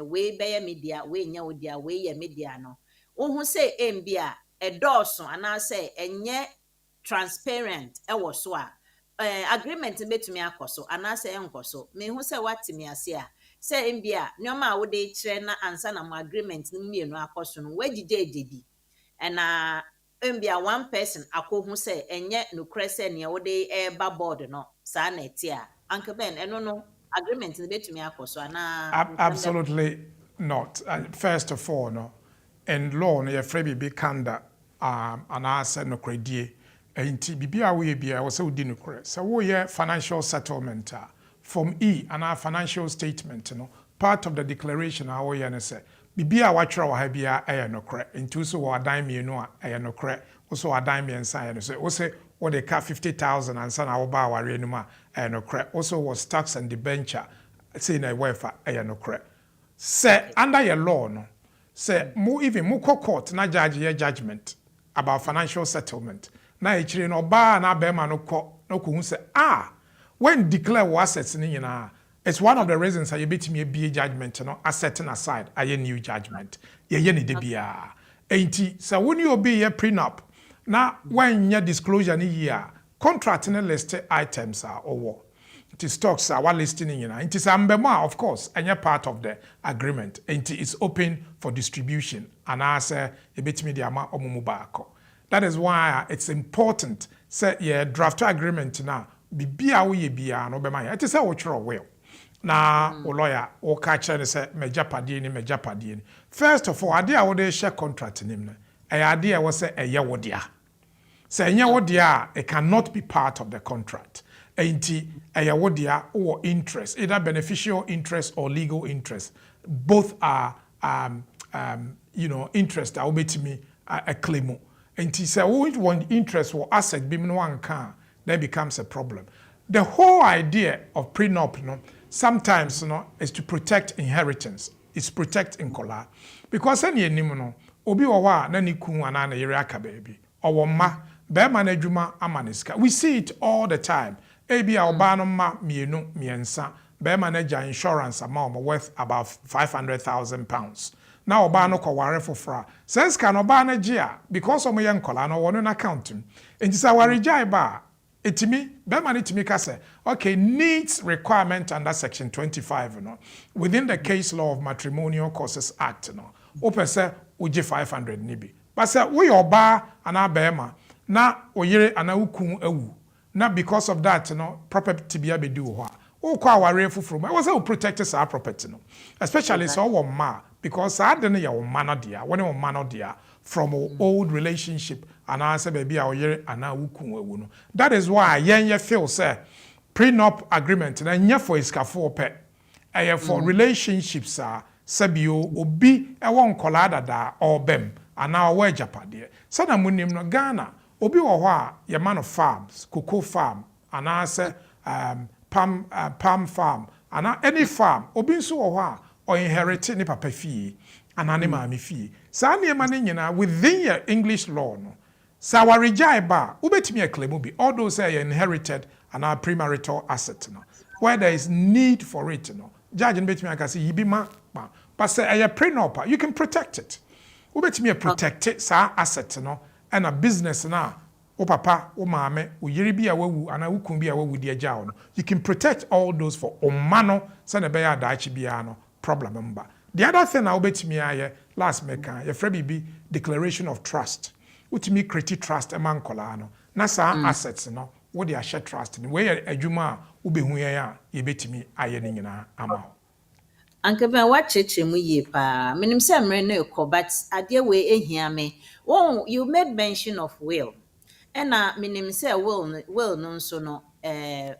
we beye media we nya odia we ye media no wo hu se embia edoso ana se enye transparent ewo so a agreement betumi akoso ana se enkoso me hu se watimi ase a se embia nyoma a wo de kire na ansa na mo agreement no mienu akoso no wagide edebi na embia one person akohu se enye nukre se ne wo de eba board no sa na etia anke ben eno no agreement no betumi akoso ana Absolutely not. First of all, no, in law, no, you're free be kanda, and I said no credit. And TBBA we be I was so dinukre. So we financial settlement from E and our financial statement, you know, part of the declaration our say. Bibia watcher or habia no cre into so or dime you know no cre also a dime and sign so also what they cut 50,000 and son our bar renuma no cre also was tax and debenture saying a welfare no cre say under your law no say more even more court na judge your judgment about financial settlement na ichire no ba na be ma no ko say when declare assets ni nyina. It's one of the reasons I bet me a BA judgment, you know, a setting aside a new judgment. Ye ni debia. Ain't so when you be a prenup, now when your disclosure ni year, contract in listed items are over. It is stocks are what listing in it is ambema, of course, and you're part of the agreement. And it's open for distribution. And I say a bit media omumubako. That is why it's important. Say yeah, draft agreement now. Be a we be an obema. It is a watcher well. Na o lawyer o ka kire say mejapadie ni first of all ade a wo de share contract nim no ade a wo say eye wo dia say eye wo dia it cannot be part of the contract enti eye wo dia or interest either beneficial interest or legal interest both are interest a wo betimi a claim enti say wo want interest or asset bi no anka that becomes a problem. The whole idea of prenup no sometimes is to protect inheritance. It's protect inkola. Because any no obi wa na ni kun ana na yere aka baby. Owo ma be ma na adwuma amaniska. We see it all the time. Ebi a oba no ma mienu miensa be ma na ja insurance amount worth about £500,000. Now oba no ko ware fofra. Sense kan oba na gia because omo ye nkola no wono na account. Enti sa ware jai ba etimi bema ni timi kase okay needs requirement under section 25 within the case law of matrimonial causes act opese uji 500 nibi but say we oba ana bema na oyere ana ukun awu na because of that property bia be do ho o kwa aware fufuru it was to protect our property especially so wo ma because I didn't ya wo ma no dia when wo ma no dia from old relationship and answer baby a oyere ana ukun awu no that is why yen feel say prenup agreement na nya for iskafo pe for relationships sabio obi e won kola dada obem ana owa japade sada munim no Ghana obi wo ho a ye man of farms cocoa farm ana say palm farm ana any farm obi nso wo ho a o inherit ni papa fie ana ne maami fie sa ne ma ne nyina within your English law no sa wa rejai ba ubetimi claim bi all those say inherited and our premarital asset where there is need for it judge betimi aka say yibi ma but say a prenup you can protect it ubetimi protect it sa asset and a business na o papa o maame o yiri bi a wawu ana ukun bi a wawu di agya you can protect all those for omano say na be ya daachi bia problem mba. The other thing I ubetimi aye last meka your friend be declaration of trust utimi create trust among kola na sa assets what they share trust ni we adwuma ubehu ya yebetimi aye ni nyina ama anke ben wa cheche mu ye pa menim se mre na ekọ but ade we ehia me you made mention of will and menim se will no so no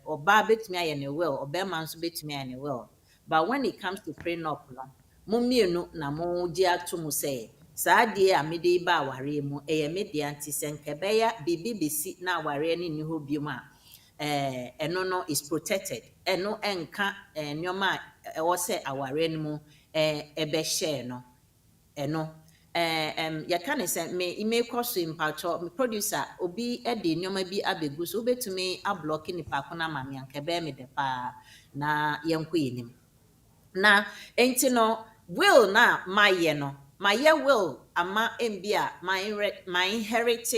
oba betimi aye ne will obema nso betimi aye ne will but when it comes to prenup no mo mienu na mo gi atomu say saadie a mede ba aware mu eye media nti senkebeya bibi besi na aware ni ho biom a eno no is protected. Eno enka nyoma ɛwɔ sɛ aware no mu ɛbɛhyɛ no. Eno yɛka ne sɛ me kɔ so mpacho me producer obi de nneɛma bi abegu so wobɛtumi ablɔke nipa ko na ma me anka ɛbɛyɛ me de pa na yɛnkɔ yɛnim. Na enti no will na mayɛ no mayɛ will ama mbia my inherit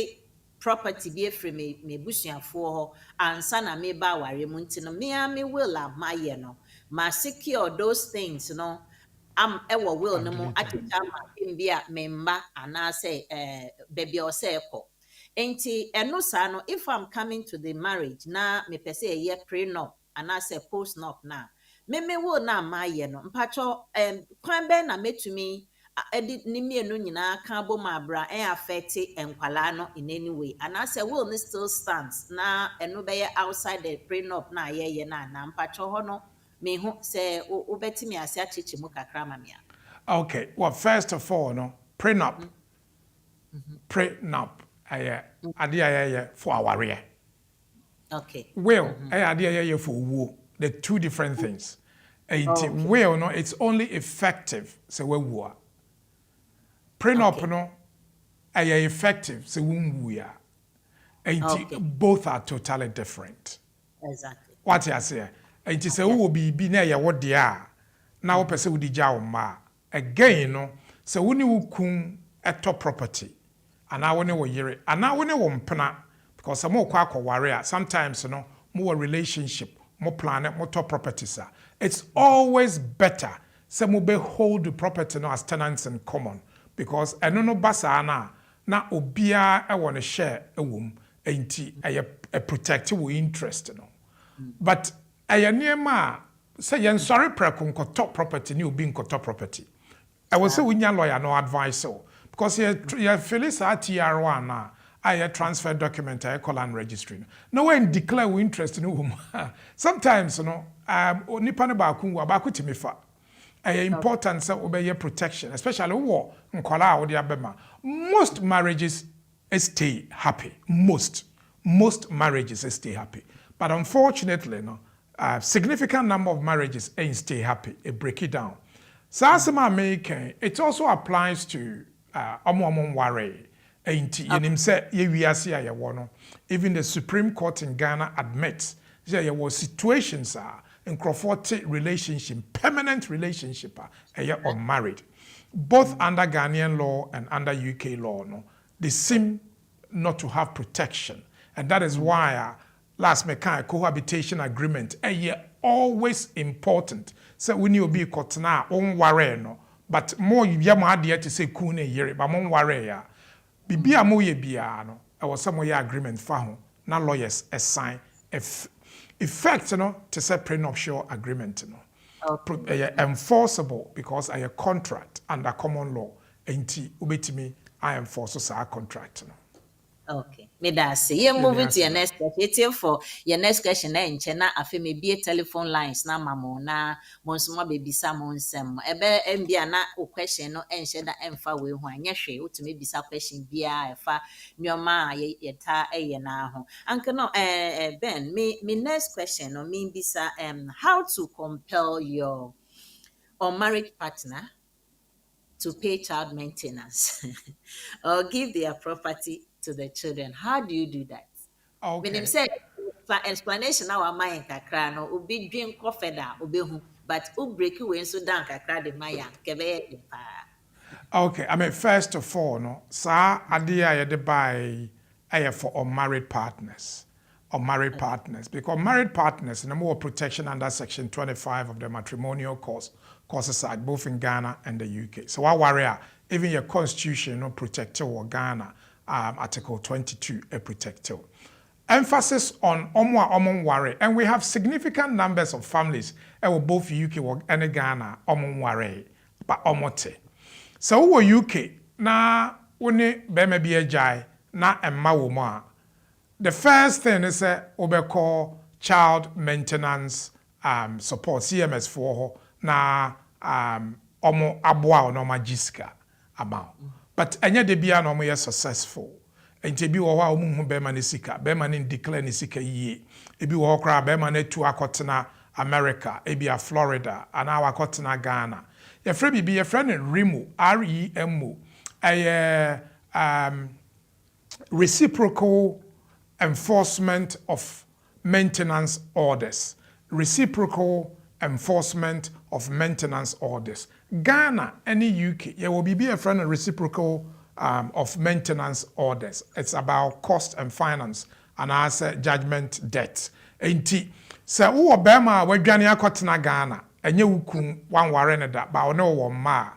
property bi efiri me busuafoɔ hɔ ansa na me ba aware mu nti no me will a mayɛ no ma secure those things no ɛwɔ will no mu akyekyɛ ama mbia me mba anaasɛ baabi a ɔsɛ ɛkɔ. Enti ɛno saa no if I'm coming to the marriage na me pɛ sɛ ɛyɛ prenup anaasɛ post nup na me will na mayɛ no mpacho kwan bɛn na metumi edi ni mienu nyinaa ka bɔ ma bra affect enkwala no in any way anaasɛ will no still stands na ɛno bɛyɛ outside the prenup na ayɛyɛ na mpacho hɔ no me ho sɛ wobɛtumi ase akyekyɛ mu kakra ma me a. Okay, well, first of all, no, prenup. Prenup, ade for aware. Okay. Will, ade for wo. The two different things. Okay. Will, no, it's only effective, so we wo. Prenup, okay. No, effective, so we ya. Okay. Both are totally different. Exactly. What you say? It is a will be na ya what they are. Now, person would jaw ma. Again, no, so when you kun a top property, and I want to hear it, and I want to pena because some more quack or warrior. Sometimes, you know, more relationship, more planet, more top properties. It's always better. Some will hold the property no as tenants in common because I don't know basana na obia I want to share a womb ain't a protective interest, you know. But I near ma say yen sorry prekun ko top property ni obi nko top property. I will say we nya lawyer no advice so because you feel is TR1 na I transfer document I call and registry. No when declare we interest in whom. Sometimes you know nipa ne ba kun wa ba kutimi fa. Important say obey protection especially wo nkola wo de abema. Most marriages stay happy. Most marriages stay happy. But unfortunately no significant number of marriages ain't stay happy. It break it down. So as American, it also applies to worry. Even the Supreme Court in Ghana admits there were situations in Crawford relationship, permanent relationship, unmarried. Both under Ghanaian law and under UK law, no, they seem not to have protection. And that is why last mechanic cohabitation agreement always important. So when you be kotna on worry no, but more yama dear to say kune yere, but mon worry ya. Bibia mo ye biano. I was some way agreement for na lawyers assign effect no to say prenuptial agreement no. Okay. Enforceable because I a contract under common law. Enti ubetimi I enforce our contract no. Okay. Me da say you moving to your next question for your next question na enche na afi me be telephone lines na mamo na monsoma bebisa monsem ebe mbia na o question no enche da emfa we ho anya hwe utumi bisa question bia efa nyoma yeta eye na ho anke no Ben me next question no me bisa how to compel your unmarried partner to pay child maintenance or give their property to the children. How do you do that? Okay. When him say explanation now am I kakra no obi dream kofeda obehu but u break we so down kakra de maya kebe pa. Okay, I mean first of all no sa ade a ye buy for unmarried partners. Unmarried partners because married partners no more protection under section 25 of the matrimonial causes act both in Ghana and the UK. So our warrior even your constitution no protected or Ghana article 22 a protected. Emphasis on omon worry, and we have significant numbers of families both UK and Ghana omon worry but omote. So we UK na one bema be a jai na emma wo. The first thing is we call child maintenance support CMS for na omo aboa no magiska amount. But anya de bia no mo successful. enti bi wo ho a omu hu bema ne sika bema ne declare ne sika yie ebi wo ho kra bema ne tu akotena America ebia Florida ana wakotena Ghana ye frɛ bibi ye frɛ ne REMO REMO reciprocal enforcement of maintenance orders. Reciprocal enforcement of maintenance orders. Ghana, any UK, there will be a friend of reciprocal of maintenance orders. It's about cost and finance and asset judgment debt. Enti, se wo bema we dwane akotena Ghana, enye wukun wan ware ne da, ba one wo ma.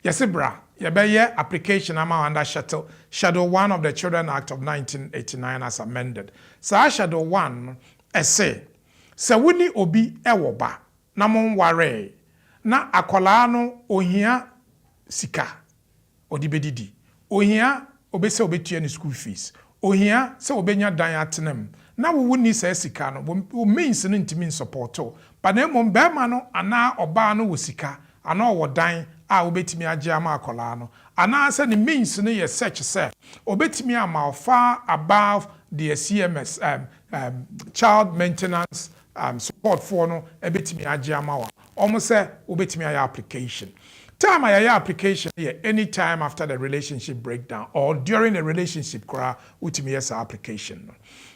Yesi bra, yebeye application ama under Schedule 1 of the Children Act of 1989 as amended. Sa Schedule 1 say wuni obi ewo ba na mon ware na akola no ohia sika odibedidi ohia obese obetua ne school fees ohia se obenya dan atenam na wo wuni sa sika no wo means no ntimi support but na mo bema no ana oba no wo sika ana wo dan a obetimi age ama akola no ana se ne means no ye search say obetimi ama far above the CMS child maintenance support for no ebetimi age ama wa almost say obetimi aya application time aya application here any time after the relationship breakdown or during the relationship kra utimi yes application no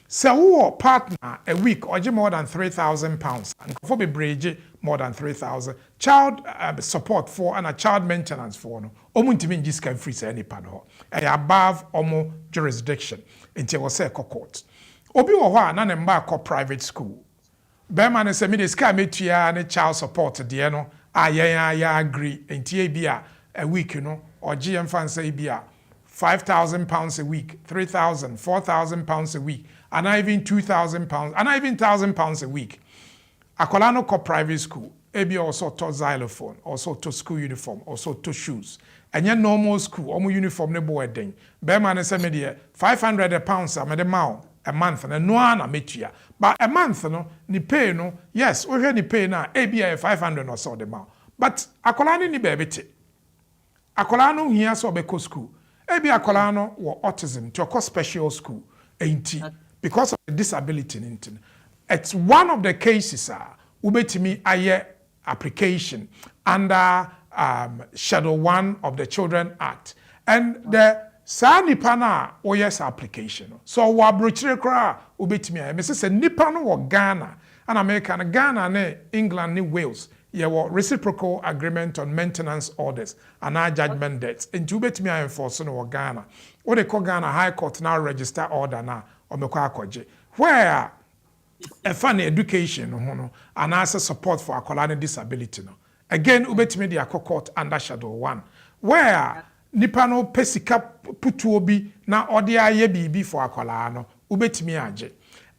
so who partner a week or more than £3,000 and for be bridge more than 3,000 child support for and a child maintenance for no omuntimi just can free say any pan ho above omo jurisdiction until we say court obi wo ho a na ne mba ko private school Bema ne se me de ska metua ne child support de no ya agree entie bi a week no or GM fan say bi a £5,000 a week, 3,000, 4,000 pounds a week, and even 2,000 pounds, and even £1,000 a week. Akola no ko private school, ebi also to xylophone, also to school uniform, also to shoes. And your normal school, omo uniform ne bo eden. Bema ne se me de £500 a me de ma a month and no ana metua. But a month no ni pay no, yes, we hear ni pay na ebi a 500 or so the ma. But akola ni bebete. Akola no hia so be ko school. Ebi akola no wo autism to a special school enti because of the disability nintin. It's one of the cases ubetimi aye application under Schedule 1 of the Children Act and the sa nipa na wo yes application so wo abrochire kra ubetimi aye me say nipa no wo Ghana and America na Ghana ne England ne Wales ye wo reciprocal agreement on maintenance orders and our judgment debts into betimi aye enforce no wo Ghana wo de ko Ghana High Court now register order na o me kwa akoje where a funny education no and as support for akola disability no again ubetimi de court under Schedule 1 where nipa no pesika putu obi na ode aye bibi for akola no ubetimi age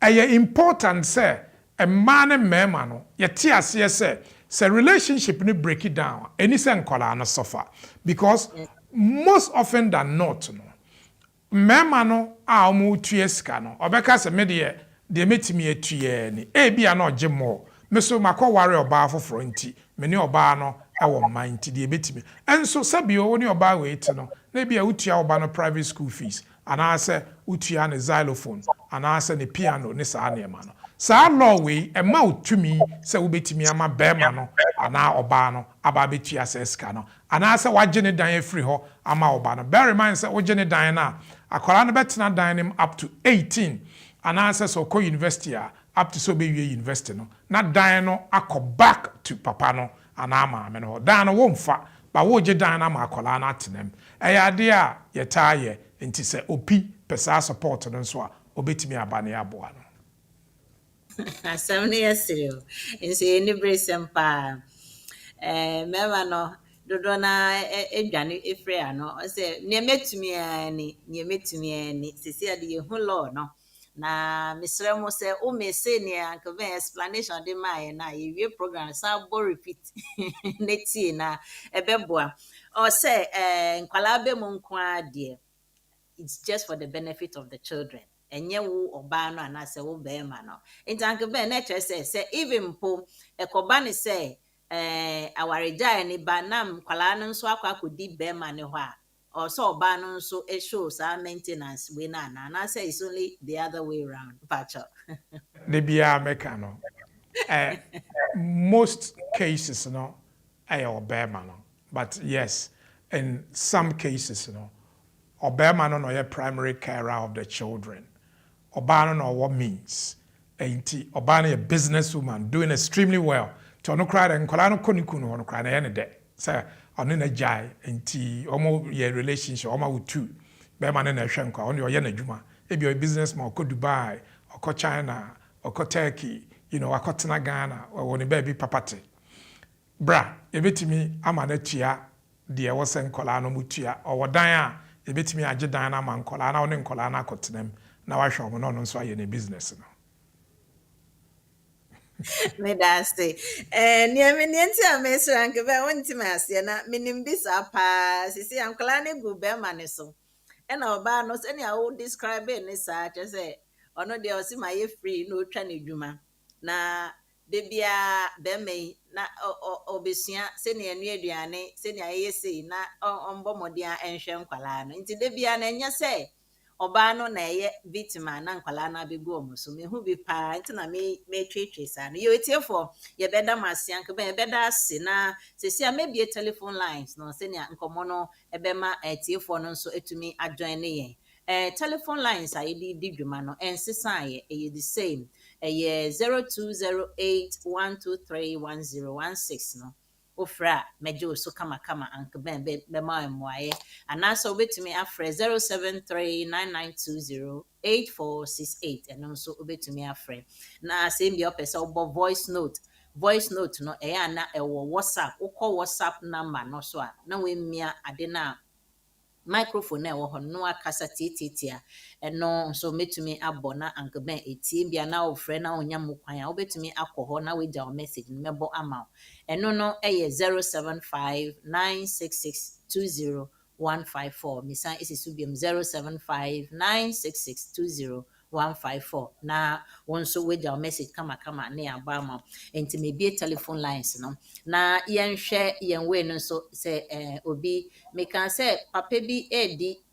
eye important say a man and mema no yeti ase say relationship ni break it down any say akola no suffer because most often than not no mema no a omu tue sika no obeka se me de metimi atue ni bia na oje mo meso makọ ware oba afoforo nti me ne oba no ewo man nti de betimi enso sabio woni oba we ti no na bia utua oba no private school fees ana se utua ne xylophone ana se ne piano ne sa na ema no sa law we e ma utumi se wo betimi ama bema no ana oba no aba betua se ska no ana se waje ne dan afiri ho ama oba no bear in mind se waje ne dan na akwara no betena dan nim up to 18 and answer so co university up to so be university no na dan no akọ back to papa no anama me no dan no wo mfa ba wo je dan na ma akola na atenam ade a yetaye enti se opi pesa support no so a obetimi abane aboa no asam ne yesiro ense ni bresempa mema no dodo na edwane efre ano se ne metumi ani sisi ade ye hu law no na misre mo se o me se ne anka ben explanation de my na ye program sa bo repeat neti na ebeboa o se nkwala be mo nko ade it's just for the benefit of the children enye wo oba no anase wo be ma no intanke ben na che se even po ekoba ne se awareja ni ba nam kwala no nso akwa akodi be ma ne ho a or so ban so it shows our maintenance we na and I say it's only the other way around. Pacho. The BR mechano. Most cases, Obama, but yes, in some cases, Obama no your primary carer of the children. Obama no what means. Obama a businesswoman doing extremely well. To no cry and kolano konikunu no cry any day. Say on in a jai omo ye relationship omo with two. Bema na hwenka on your yena juma. If you're a businessman ko Dubai or ko China or ko Turkey, akotena Ghana or woni baby papate. Bra, ebetimi amana tua de wo sen kola no mutua or dan a ebetimi age dan na man kola na woni kola na akotenam na wa hwe no nso aye ne business no. Me daste. Near me niente a meso anke be wonti maase na minim bisa pa sisi ankola ne gu be mane so. E na oba no se ne a wo describe ne sa che se ono de o si ma ye free no twa ne dwuma. Na de bia be me na obesua se ne anu aduane se ne aye sei na ombo modia enhwe nkwala no. Nti de bia na enya se oba no na eye victim na nkwala na begu omuso me hu bi pa nti na me twetwe sa no ye tiefo ye beda mase anke be beda ase na sesi a maybe telephone lines no se ne nkomo no ebema tiefo no nso etumi adjoin ne yen telephone lines a ye di dwuma no ensesa ye the same 0208 123 1016 no ofra mejo so kama anke ben be ma moaye anaso obetumi afre 0739920848 eno so obetumi afre na same bi opese obo voice note no na ewo WhatsApp ukọ WhatsApp number no so a na we mia ade na microphone na ewo ho no akasa tititia eno nso metumi abọ na anke ben etie bia na ofre na onya mukwan a obetumi akọ na we ja message mebo ama eno no 07596620 misa isi subium 07596620 na wonso we ja message kama na aba ama enti mebie telephone lines no na yenhwe yenwe no so se obi me kan say papa bi edi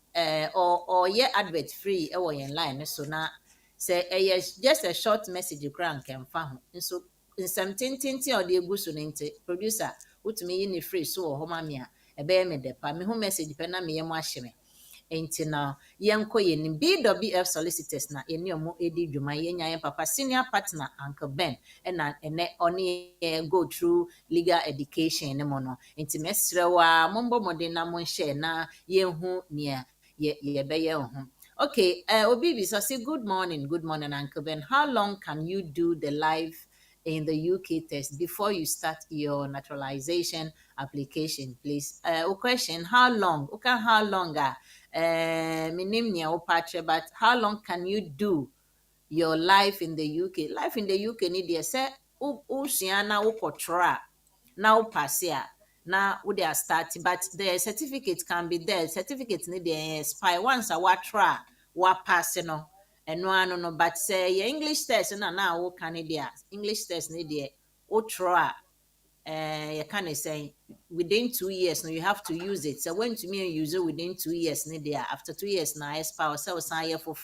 or ye advert free e wo yen line so na say just a short message kran kan fa ho so nsam tintinti o de egu so nti producer utumi yi ne free so ho ma me a ebe me de pa me ho message pe na me ye mo ahyeme enti na yenko ye ni BWF Solicitors na eni omo edi dwuma ye nya papa senior partner Uncle Ben na ene oni go through legal education ne mo no enti mesrewa mombo modern na mo share na ye hu ne ye be ye hu. Okay, Obibi, so say good morning Uncle Ben. How long can you do the live in the UK test before you start your naturalization application, please? Question, how long? Okay, how long? But how long can you do your life in the UK? Life in the UK need you say usiana ukotra now pass ya now they are starting, but the certificate can be there. Certificate need the expire once a watra wa pass no and no but say your English test na Canada English test need the utra you can say within 2 years now you have to use it. So when to me use it within 2 years there after 2 years now expire so sign year for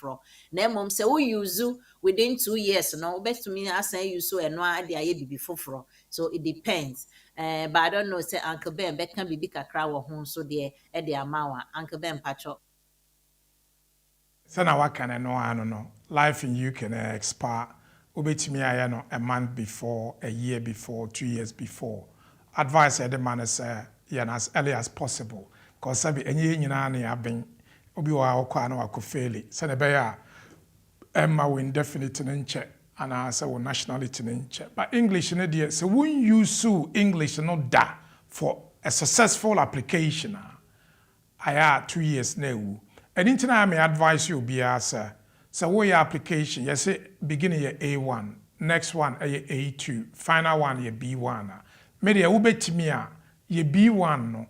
na mom say we use within 2 years no best to me as say you so and no idea ye be for so it depends but I don't know say Uncle Ben can be kakra wo ho so there e de amawa Uncle Ben pacho Sana wakane no ano no life in UK na expire ubetimi aye no a month before, a year before, 2 years before. Advice the man is as early as possible because sabi enye nyina na aben obi wa akwa na wakofeli se na be ya emma we indefinite nche ana say wo nationality nche but English no dey so when you sue English no da for a successful application aya 2 years na ewu and I may advise you be as so what your application you say beginning your A1 next one A2 final one your B1 maybe a ubetimi a your B1 no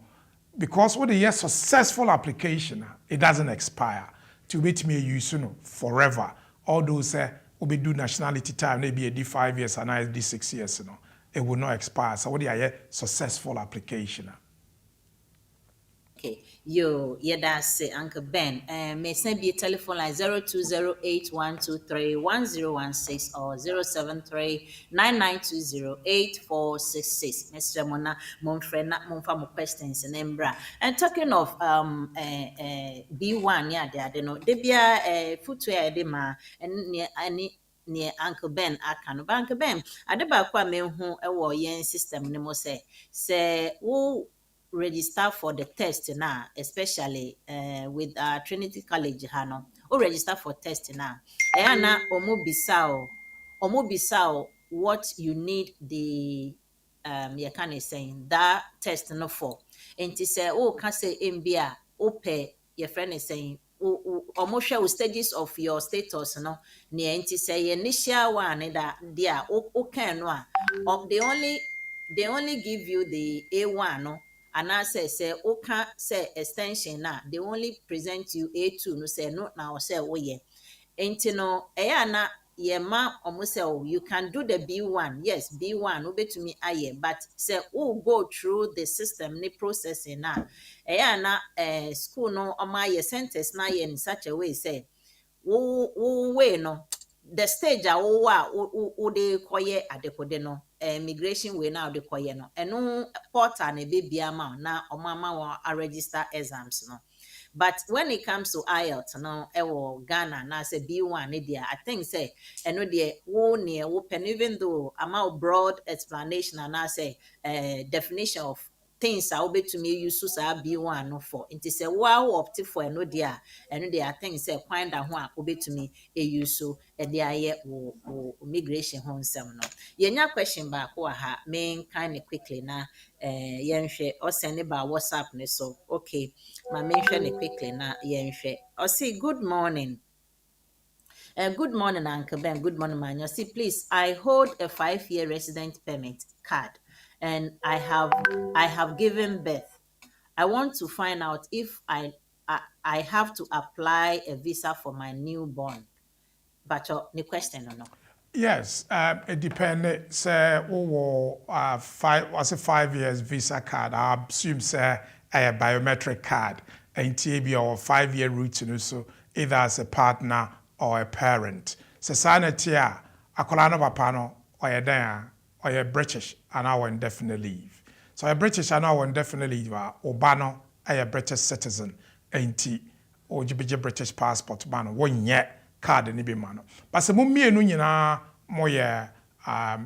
because what the successful application it doesn't expire to ubetimi use no forever all those we do nationality time maybe a D5 years and I D6 years no it will not expire so what the successful application Okay, that's it, Uncle Ben. May send me a telephone line 0208-123-1016 or 073-9920-8466. Mr. Mona, Monfrena, Monfa, questions and Embra. And talking of B1, yeah, they know, they be a footwear, and near Uncle Ben, I can Uncle Ben. I never quite me who a war system, Nemo say, who register for the test now, especially with Trinity College Hano, or register for test now. Ayana omo bisao what you need the you can saying that test no for. And to say oh can say MBA ope your friend is saying almost share stages of your status no near nti say initial one that there okay no they only give you the A1 no and I say okay say extension na they only present you A2 no say no now say oh yeah enti no na ye ma say oh you can do the B1 yes B1 obetumi aye but say oh go through the system ni processing na na school no omaye centers na ye in such a way say wo way no the stage a wo de koye adekode no immigration way na de koye no eno portal na be bia ma na omama wa register exams no. But when it comes to IELTS, no, Ghana, now say B1, I think say, and no, dear, open, even though I'm out broad explanation, and I say, definition of things I will be to me use to B1 no for. It is a wow opti for no dear, and no dear, I think say, find out one will be to me a use so, and the aye migration home some no. Yenya question back, who ha, main kind of quickly now, yenhwe, or send about WhatsApp, so, okay. My mention it quickly na yenhwe. See, good morning. Good morning, Uncle Ben. Good morning, man. See, please, I hold a 5-year resident permit card, and I have given birth. I want to find out if I have to apply a visa for my newborn. But the question or no? Yes, it depends. Say, was a 5 years visa card. I assume say a biometric card. And TB or 5-year route, so either as a partner or a parent. So sanatia, a colano papano, or a there, or a British, and our indefinite leave. So a British and our indefinite leave, or bano, a British citizen, ain't or GBJ British passport, bano, one yet. Card ni be mano. But se mumienu nyina moye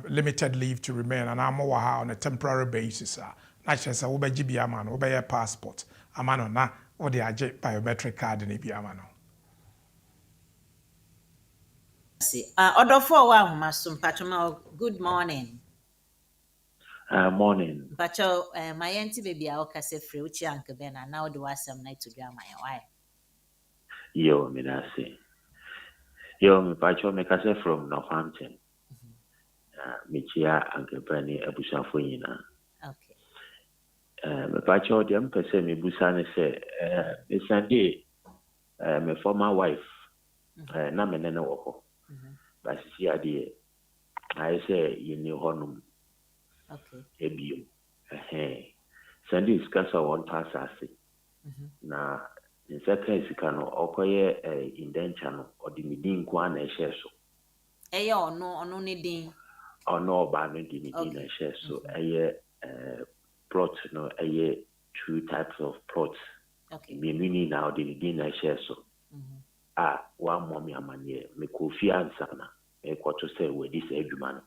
limited leave to remain and I'm on a temporary basis. Na chese wo beji bia mano, wo be passport. Amano na wo de age biometric card ni bia mano. See, order for wa masum patoma good morning. Morning. But my auntie baby I okase free uchi Uncle Ben and now do wasam night to drama why. Yo, minasi. Yo, me pacho me kase from Northampton. Michia Uncle Benny abusafo nyina. Okay. Me pacho dem pese me busa ne se me Sunday my former wife na me nene wo ho. Ba sisi ade I say you ni honum. Okay. Ebio. Sunday is kasa won tasase. Na in second sikano okoye indenture no odi midin kwa na ehye so. Ono ni din. Ono ba no di midin na ehye so. Plot no 2 types of plots. Okay. Mini na odi midin na ehye so. One mommy amanye me kofi answer na e kwato say we dis adwuma no.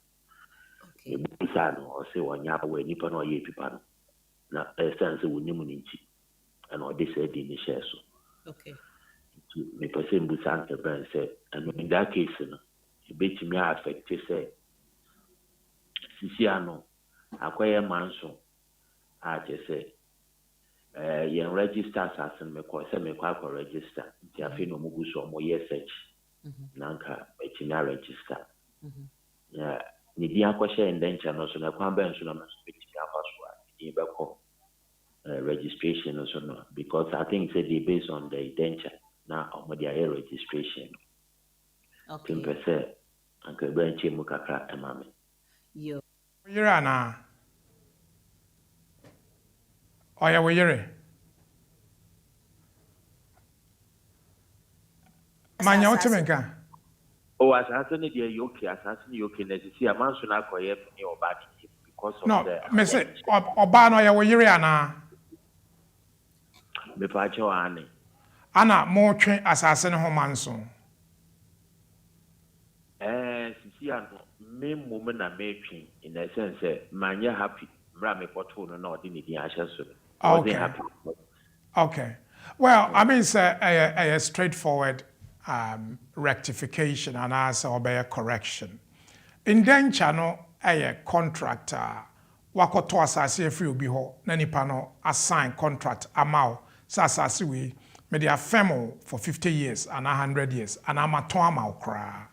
Okay. Busa no o say wonya ba we nipa no ye pipa no. Na sense we nimu ni nti. And all this said in the share so. Okay. Me person busa Uncle Ben say, and in that case, no, it bet me affect say. Sisiano, acquire mansion. I just say, you register as and me call say me call register. The afino muguso mo yes search. Nanka betina register. Yeah, ni dia kwa share indenture no so na kwamba nso na so betina afaswa. Ni be call. Registration also no, because I think they based on the indenture now on their registration. Okay. 10% Uncle Ben chemu kakra emame. Yo. Yere na. Oya we yere. Manya otimenka. Oh, as I said, the yoke, as I said, yoke, and see a man should not go here or bad because of No, the. me say oba no ye wo yire ana. Me pacho ane. Ana mo twen asase ne ho manso. See, me moment na me twin in a sense, man, you're happy. Mra me photo no no didn't the ashes. Okay. Happy. Okay. Well, I mean, sir, a straightforward rectification and also obey a correction. Indenture no a contractor. Wakoto asase free obi ho na nipa no assign contract amount sa asase we me dey afemo for 50 years and 100 years and amato amount kra.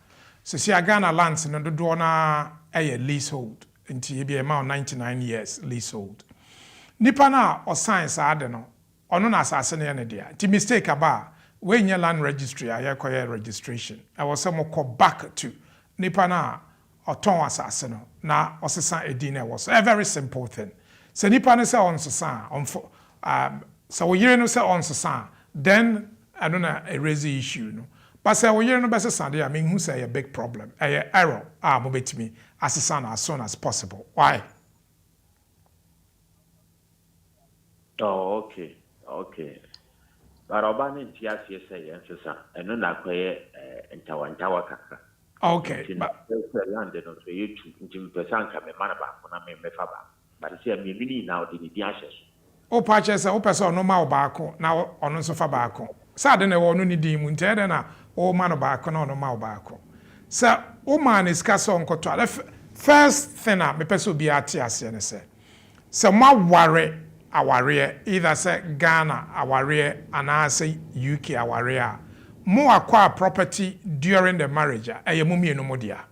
So si Ghana lands no dodo na a leasehold nti e be amount 99 years leasehold. Nipa na assign sa ade no ono na asase ne ne dia. Nti mistake aba we nya land registry ayekoye registration. I was some go back to nipa na oton asase no na osesa edina was a very simple thing. Se nipa no se onsesa so we yire no se onsesa then I don't know a raise issue no. But say we yire no besesa dey I mean who say a big problem. A error mo betimi asesa na as soon as possible. Why? Oh, okay. But Obama in TSC say ensesa eno na kwaye ntawantawa kakra. Okay. But land no so you ntim person ka me mana ba na me mefa ba. But say me mini now the ashes. O pache say o person no ma baako na ono so fa baako. Sa de na wo no ni din mu nte de na o ma no baako na ono ma baako. Sa o man is ka so nkoto. First thing me person bi ate ase ne say ma ware aware either say Ghana aware and say UK aware mo acquire property during the marriage aye mo mienu mo dia.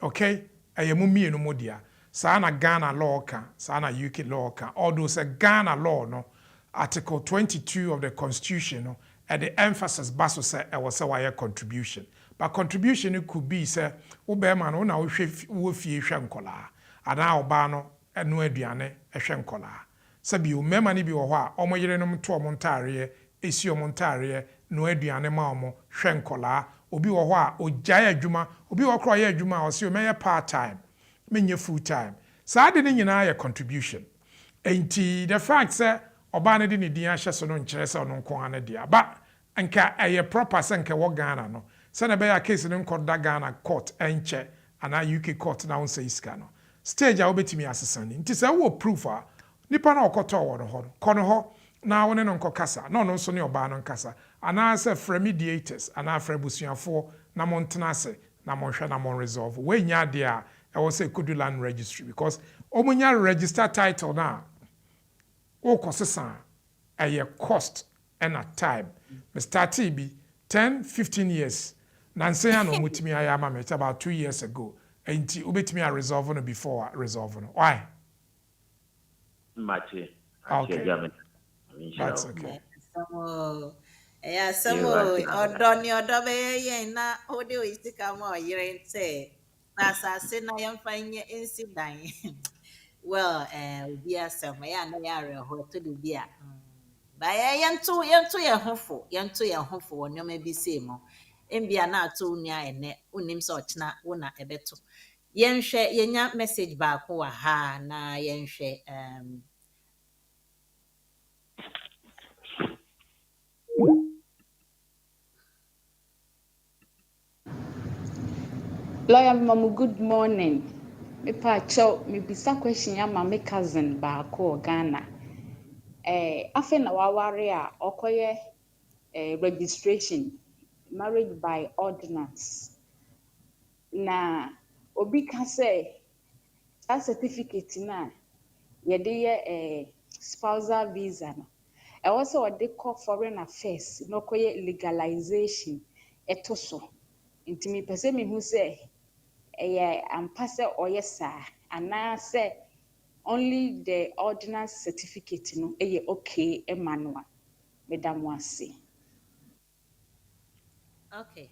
Okay? Aye mo mienu mo dia. Sa na Ghana law ka, sa na UK law ka. Although say Ghana law no article 22 of the constitution no at the emphasis baso say e was say contribution. But contribution it could be say wo be man wo na wo fie hwe nkola. Ana oba no enu aduane hwe nkola. Sabi o mema ni bi wo ho a omo yere no to omo ntare esi omo ntare no aduane ma omo hwe nkola obi wo ho a ogyae adwuma obi wo kro ye adwuma o se o meye part time menye full time sa ade ni nyina ye contribution enti the fact say oba ne de ne din ahye so no nkere se ono nko ana dia ba anka eye proper se nka wo Ghana no se na be ya case no nkoda Ghana court enche ana UK court na won say iska no stage a obetimi asesani nti se wo proof a nipa na okoto wo no ho kono ho na wone no nkokasa na ono nso ne oba no nkasa ana se fra mediators ana fra busuafo na montena ase na monhwe na mon resolve we nya de a e wo say kudu land registry because omunya register title na o kosesa a cost and a time me start bi 10-15 years na nse ya no mutimi ayama me about 2 years ago enti obetimi a resolve no before resolve no why Machi. Okay. That's okay. So, yeah, odo be ye na ode o isika mo yire nte. Asase na yemfanye insidan. Well, obi asem ya na yare ho to do bia. Ba yentu ye hofo wonyo ma bi se mo. Embia na ato nua ene onim se ochina wo na ebeto. Yenhwe yenya message ba ko wa ha na yenhwe Lawyer Mamu, good morning. Me pacho, me bisa question ya ma me cousin ba ko Ghana. Afe na waware a okoye registration, marriage by ordinance. Na obi ka say that certificate na ye de spousal visa no. E also what they call foreign affairs, no koye legalization etoso. Intimi pese me hu say ampa sɛ ɔyɛ saa anaasɛ only the ordinance certificate no okay ma no a meda mo ase. Okay.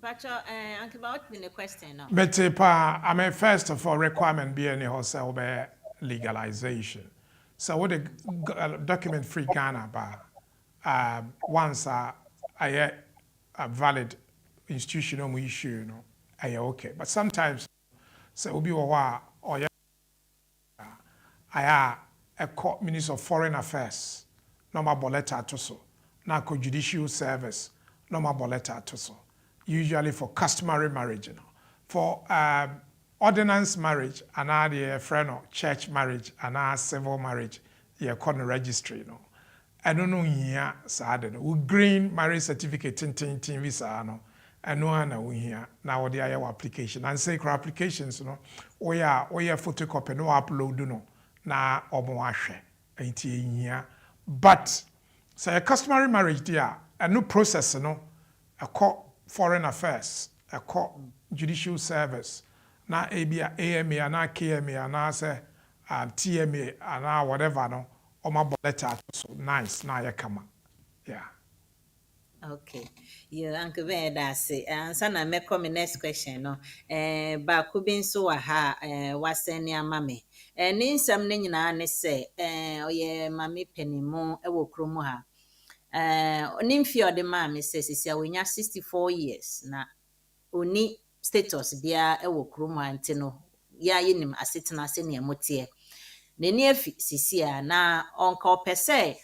Pacho, Uncle About me the question now. But I mean, first of all, requirement be any wholesale legalization. So what the document free Ghana ba once I a valid institutional issue, you know, okay. But sometimes, so will be or a court Minister of Foreign Affairs, normal letter to so. Now, judicial service, normal letter to so. Usually for customary marriage, you know. For ordinance marriage, and the friend of church marriage, and civil marriage, you call the registry, you know. I don't know here, sad. We green marriage certificate, tin visa, no. I know we here now the our application and say applications, you know. We are photocopy, no upload, no. Na omoashe enti here. But say a customary marriage there, a new process, you know, a court foreign affairs, a court judicial service, na ABA, AMA, na KMA, na say TMA, and whatever, no. My letter so nice now you come. Yeah. Okay. You Uncle Ben that's it. And sana me come next question no. Ba kubin so ha waseni amame. Ni nsam ne nyina ne se oye mame penimu e wo kromu ha. Oni mfi ode ma me se sisi awonya 64 years na oni status bia e wo kromu anti no ya yenim asetena se ne emotie. Neni afi sisi a na onka opese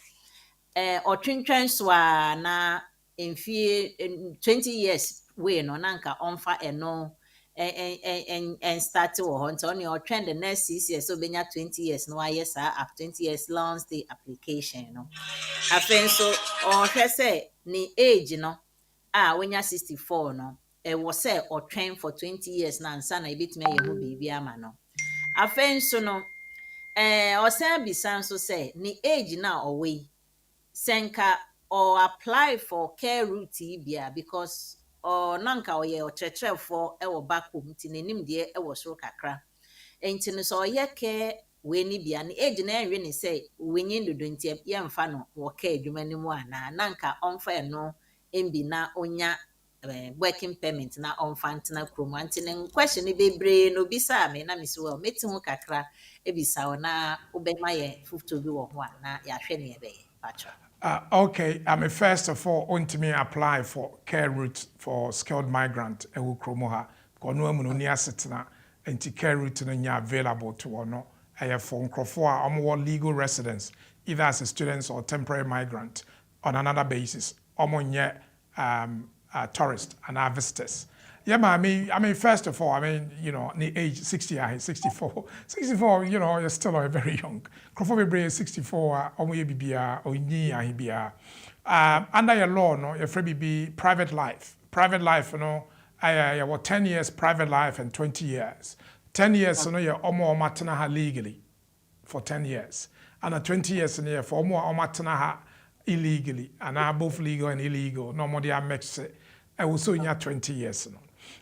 otwentwen so a na emfie 20 years we no na nka onfa eno and start wo ho nti oni otwend the next 6 years so benya 20 years no aye sa after 20 years long stay application no afen so on hwese ni age no a wenya 64 no wo say otwen for 20 years na nsa na ebetime ye ho bibi ama no afen so no osan bisan so say ni age na away senka or apply for care route bia because or nanka oye o tretre for e wo back home ti nanim de e wo soro kakra enti no so oye care we ni bia ni age na enwe ni say wenyi dodo nti ye mfa no wo care adwuma ni mu ana nanka onfa no embi na onya working permit na onfa ntena krom anti ne question be bre no bisa me na me so well meti hu kakra e bisa na obema ye 50 bi wo ho na ya hwe ne ebe patro. Okay, first of all, want to me apply for care route for skilled migrant ewu kromoha. Because no one near sitna and care route no available to or no. I have for nkrofo legal residence either as a student or temporary migrant on another basis. Tourist and our visitors. Yeah, I mean, first of all, you know, the age 60, 64. 64, you know, you're still very young. Crawford Bray 64, under your law, no, your free be private life. Private life, you know, I 10 years private life and 20 years. 10 years, you know, you're almost matanaha legally for 10 years. And 20 years in here for almost matanaha illegally. And both legal and illegal. No more they mix it. I will so 20 years. No.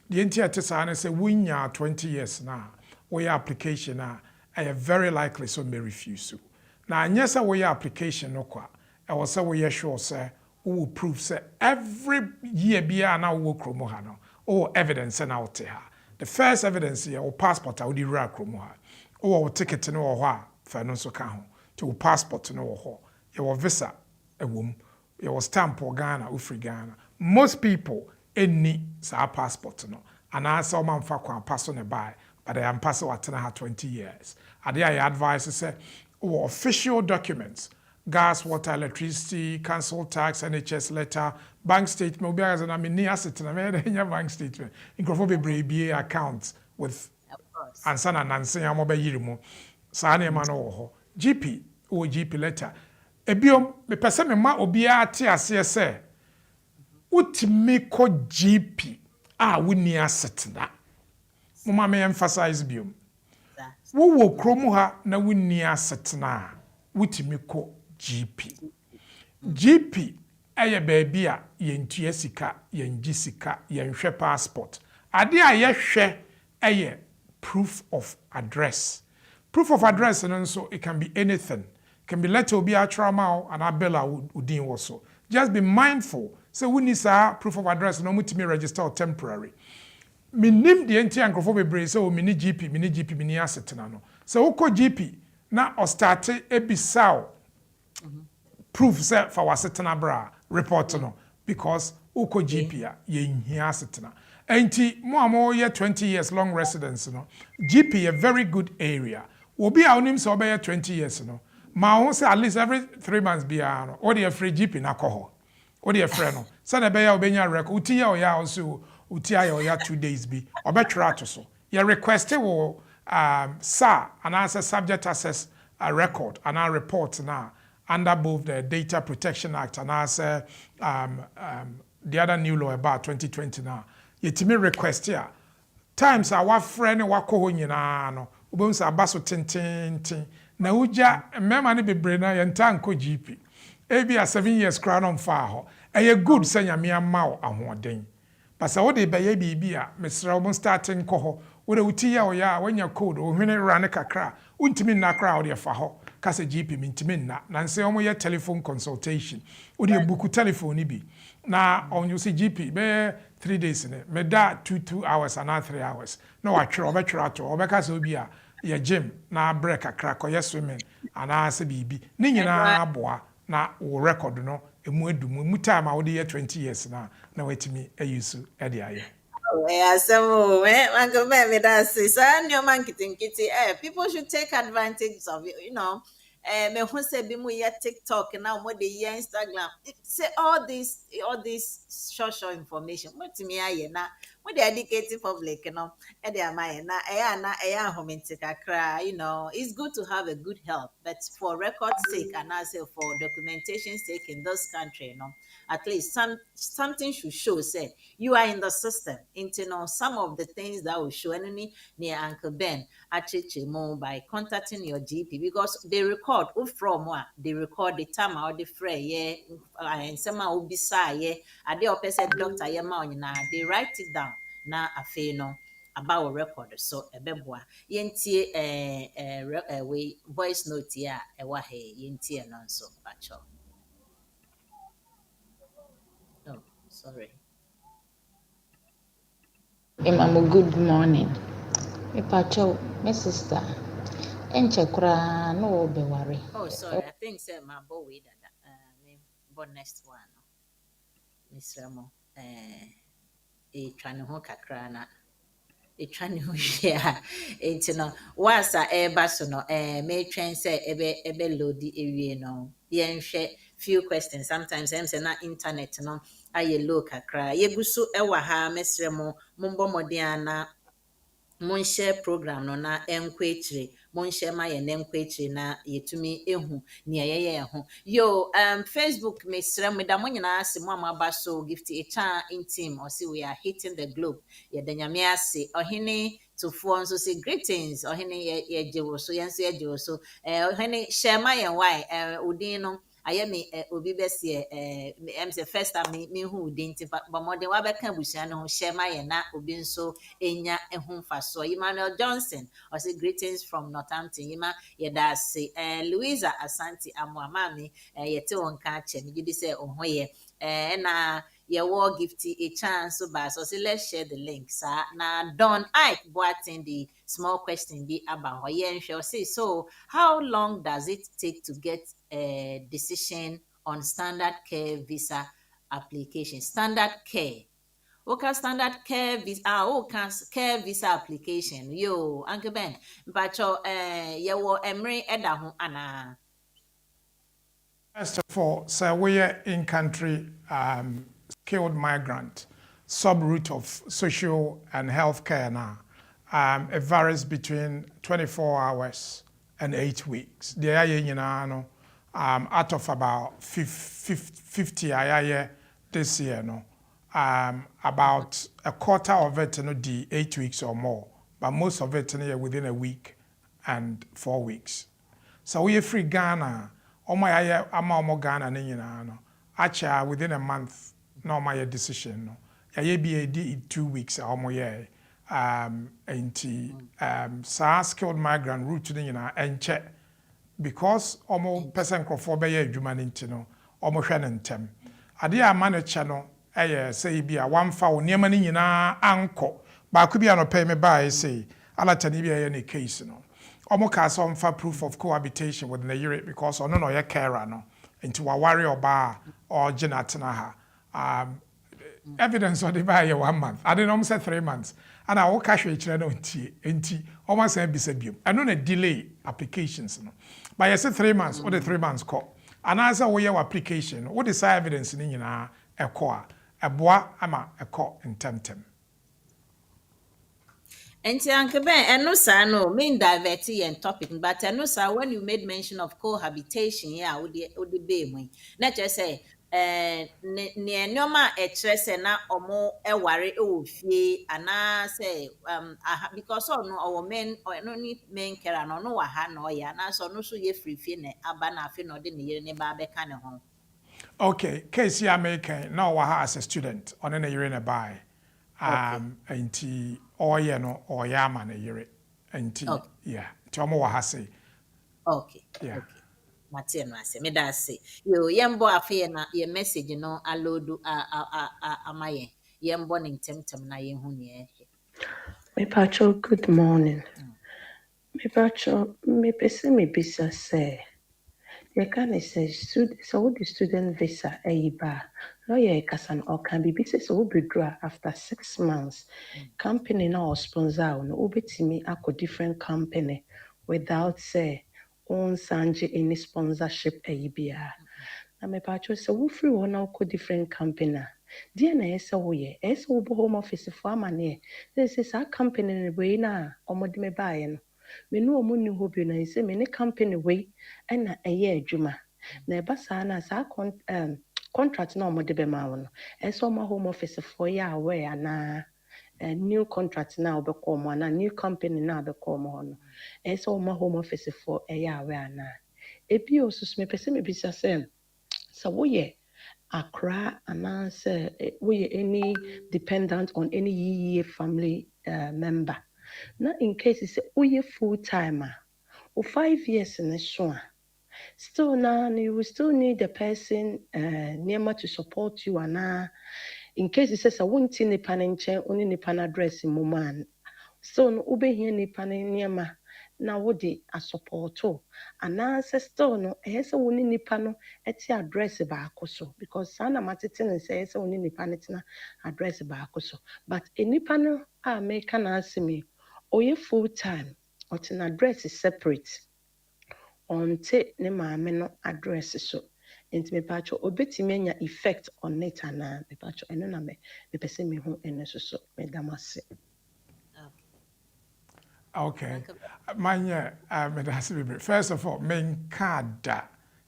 The entire tesane say we 20 years now. We application now. I am very likely so may refuse you. Now yes, we application no kwa. I was say we sure say we will prove say every year be now we kromoha or evidence and out here. The first evidence here or passport I would be kromoha or ticket no or for no so can to passport no or your visa a womb your stamp or Ghana or free Ghana. Most people any sa passport no and I saw man fa kwa pass on by but I am passing what 20 years. And there I advise say official documents, gas, water, electricity, council tax, NHS letter, bank statement, be as an near asset and bank statement. In be accounts with Ansana and Nancy mobile yirimu. Sane man GP or GP letter. Ebiom me pese me ma obia ate ase se utimi ko GP we ni asset na mama me emphasize biom wo kromu ha na we ni asset na utimi ko GP eye baabi a yentua sika yengi sika yenhwe passport ade a yehwe eye proof of address and so it can be anything. Can be letter will be a trauma and a bella would also. Just be mindful. So we need proof of address no me register temporary. Me name the entire microphone brain so mini GP, mini asset no. So oko GP na or start a bisao proof set for our certain bra report no because uko GP a ye hia setena enti mo ye 20 years long residence no GP a very good area obi a onim so be 20 years no ma ho say at least every 3 months bia no o de free GP na koho o de free no say na be ya obenya record uti ya o ya also uti ya o ya 2 days bi obetwra to so ye request wo SAR and answer subject access record and our report now under both the Data Protection Act and answer the other new law about 2020 now. Yetimi request here. Times our friend wako ho nyina no. Ubom sa baso tintintin. Na uja mema ni bebre na yenta nko GP. Ebi a 7 years crown on fa ho. Eye good say nyame ama wo ahoden. Pasa wo de beye bibi a mesra wo starting ko ho. Wo de uti ya o ya wanya code o hwene rane kakra. Untimi na kra wo de fa ho. Kase GP mintimi na nse omo ye telephone consultation. Wo de buku telephone ni bi. Na on you see GP be 3 days ne me da 2 hours and 3 hours no wa twere obetwere ato obeka se obi a ye gym na break akra ko ye swimming ana se bibi ni nyina aboa na wo record no emu edumu mu time a wo de 20 years na wetimi ayusu e de aye. Some Uncle Ben, that's your man kitty. People should take advantage of it, you know. Me who say be more TikTok and now more the Instagram. Say all this short information. What to me I na what the educated public, you know. And they are my na home in cry, you know. It's good to have a good health, but for record sake and also for documentation sake in this country, you know. At least something should show say you are in the system. Into know some of the things that will show any near Uncle Ben actually more by contacting your GP because they record from what they record the time out the fray and somehow will be say at the opposite doctor na they write it down na afe no about record so ebeboa yentie we voice note ya ewa he yentie no so pacho. Oh, sorry. Mama, good morning. Me pacho, my sister. Enche kura no be worry. Oh, sorry. I think say my boy that me born next one. Miss Ramo. Trying to hook a crana. Trying to share. It's no. Was a basso no. May train say ebe loadi area no. Yen share few questions. Sometimes I'm saying na internet no. Aye look a cry. Ye gusu ewa ha Miss Ramo. Mumbo modiana. Mon share program no na enkwechire mon share ma ye na enkwechire na yetumi ehu ne ye ho yo Facebook me srem me da mo nyina ase mo amaba so gift a cha in team or see we are hitting the globe ye da nyame ase ohene tofo nso say greetings ohene ye jewo so ye nso ye jewo so ohene share ma ye why odin no aye me obi bese em say first time me hu odin ti ba modern wa be kan busia no share ma ye na obi nso enya ehun faso Emmanuel Johnson or say greetings from Northampton yima yeda say Louisa Asante Amuamami yete wonka che me gidi say ohun ye na ye war gifty a chance so ba so say let's share the link sir na Don Ike boating the small question be about yen shall say so how long does it take to get a decision on standard care visa application standard care okay, standard care visa care visa application yo Uncle Ben mpacho ye wo emre eda ho ana. First of all, so we are in country skilled migrant, sub-route of social and health care now. It varies between 24 hours and 8 weeks. The aya out of about 50 aya this year, no, about a quarter of it the 8 weeks or more, but most of it within a week and 4 weeks. So we are free Ghana. Omo Ghana ne nyina no acha within a month no my decision no ya be 2 weeks omo ye sa skilled migrant route ne nyina enche because omo person crofo be ye adwuma ne nti no omo hwe ne ntem ade a ma ne che no say bi a wamfa wo niam ne nyina anko ba ku bia no pay me ba say ala tani bia ye ne case no omo ka so for proof of cohabitation with the year because no ye carer no into wa worry oba or genatna ha evidence or the buy 1 month. I didn't say 3 months. And I will cash each other NT almost a bisabium. I don't delay applications. No. But I said 3 months, or the 3 months call. And as a way application, what is evidence in a core, a bois, ama a call in temtem. And Uncle Ben, and no, sir, no, main diverty and topic, but I know, sir, when you made mention of cohabitation, yeah, would the be not just say, near normal a stress and not or more a worry, oh, fee, and I say, because all no, our men or no need men care, and no, a hand or ya, and I saw no so ye free fin, a banner fin or didn't hear any barber kind of home. Okay, case ya make now as a student on any year in a buy. Anti or no or yaman a year. Anti, yeah, Tomo Hase. Okay, yeah. Okay. Martin, I say, me that say, you young boy, na your message, you know, I load my young born in temptum, na yen huny. Me pacho, good morning. Me pacho, me pese me bisa say. You can say so the student visa ba. No ye kasan or can be business will be draw after 6 months. Company now sponsor no ubetimi ako different company without say own sanje any sponsorship bia. Na me pacho say wo free one now ko different company. Dear na esa wo ye esa wo home office for amane. This is a company we na omode me bae no. Me no omu ni hobi na ise me ne company we na eye adwuma na eba saa na saa contract na omode be ma wo no eso ma home office for ya aware na new contract na obekọ mo na new company na obekọ mo no eso ma home office for ya aware na ebi osusu me pese me bisa say so wo ye Accra and we any dependent on any family member. Now, in case it's a full timer or 5 years in a show, still now you will still need the person near to support you. And in case it says I won't see the pan chain only the pan address in Moman. So no ube here ni pan near na wodi a support and still no ehese woni nipa no eti address baako so because sana matete ne say ehese woni nipa ne tena address baako so but enipa no a make na asemi oye full time or tin address is separate onte ne maame no address so enti me pacho obetimi anya effect on it ana me pacho eno na me pese me hu eno so me damase. Okay. First of all, main card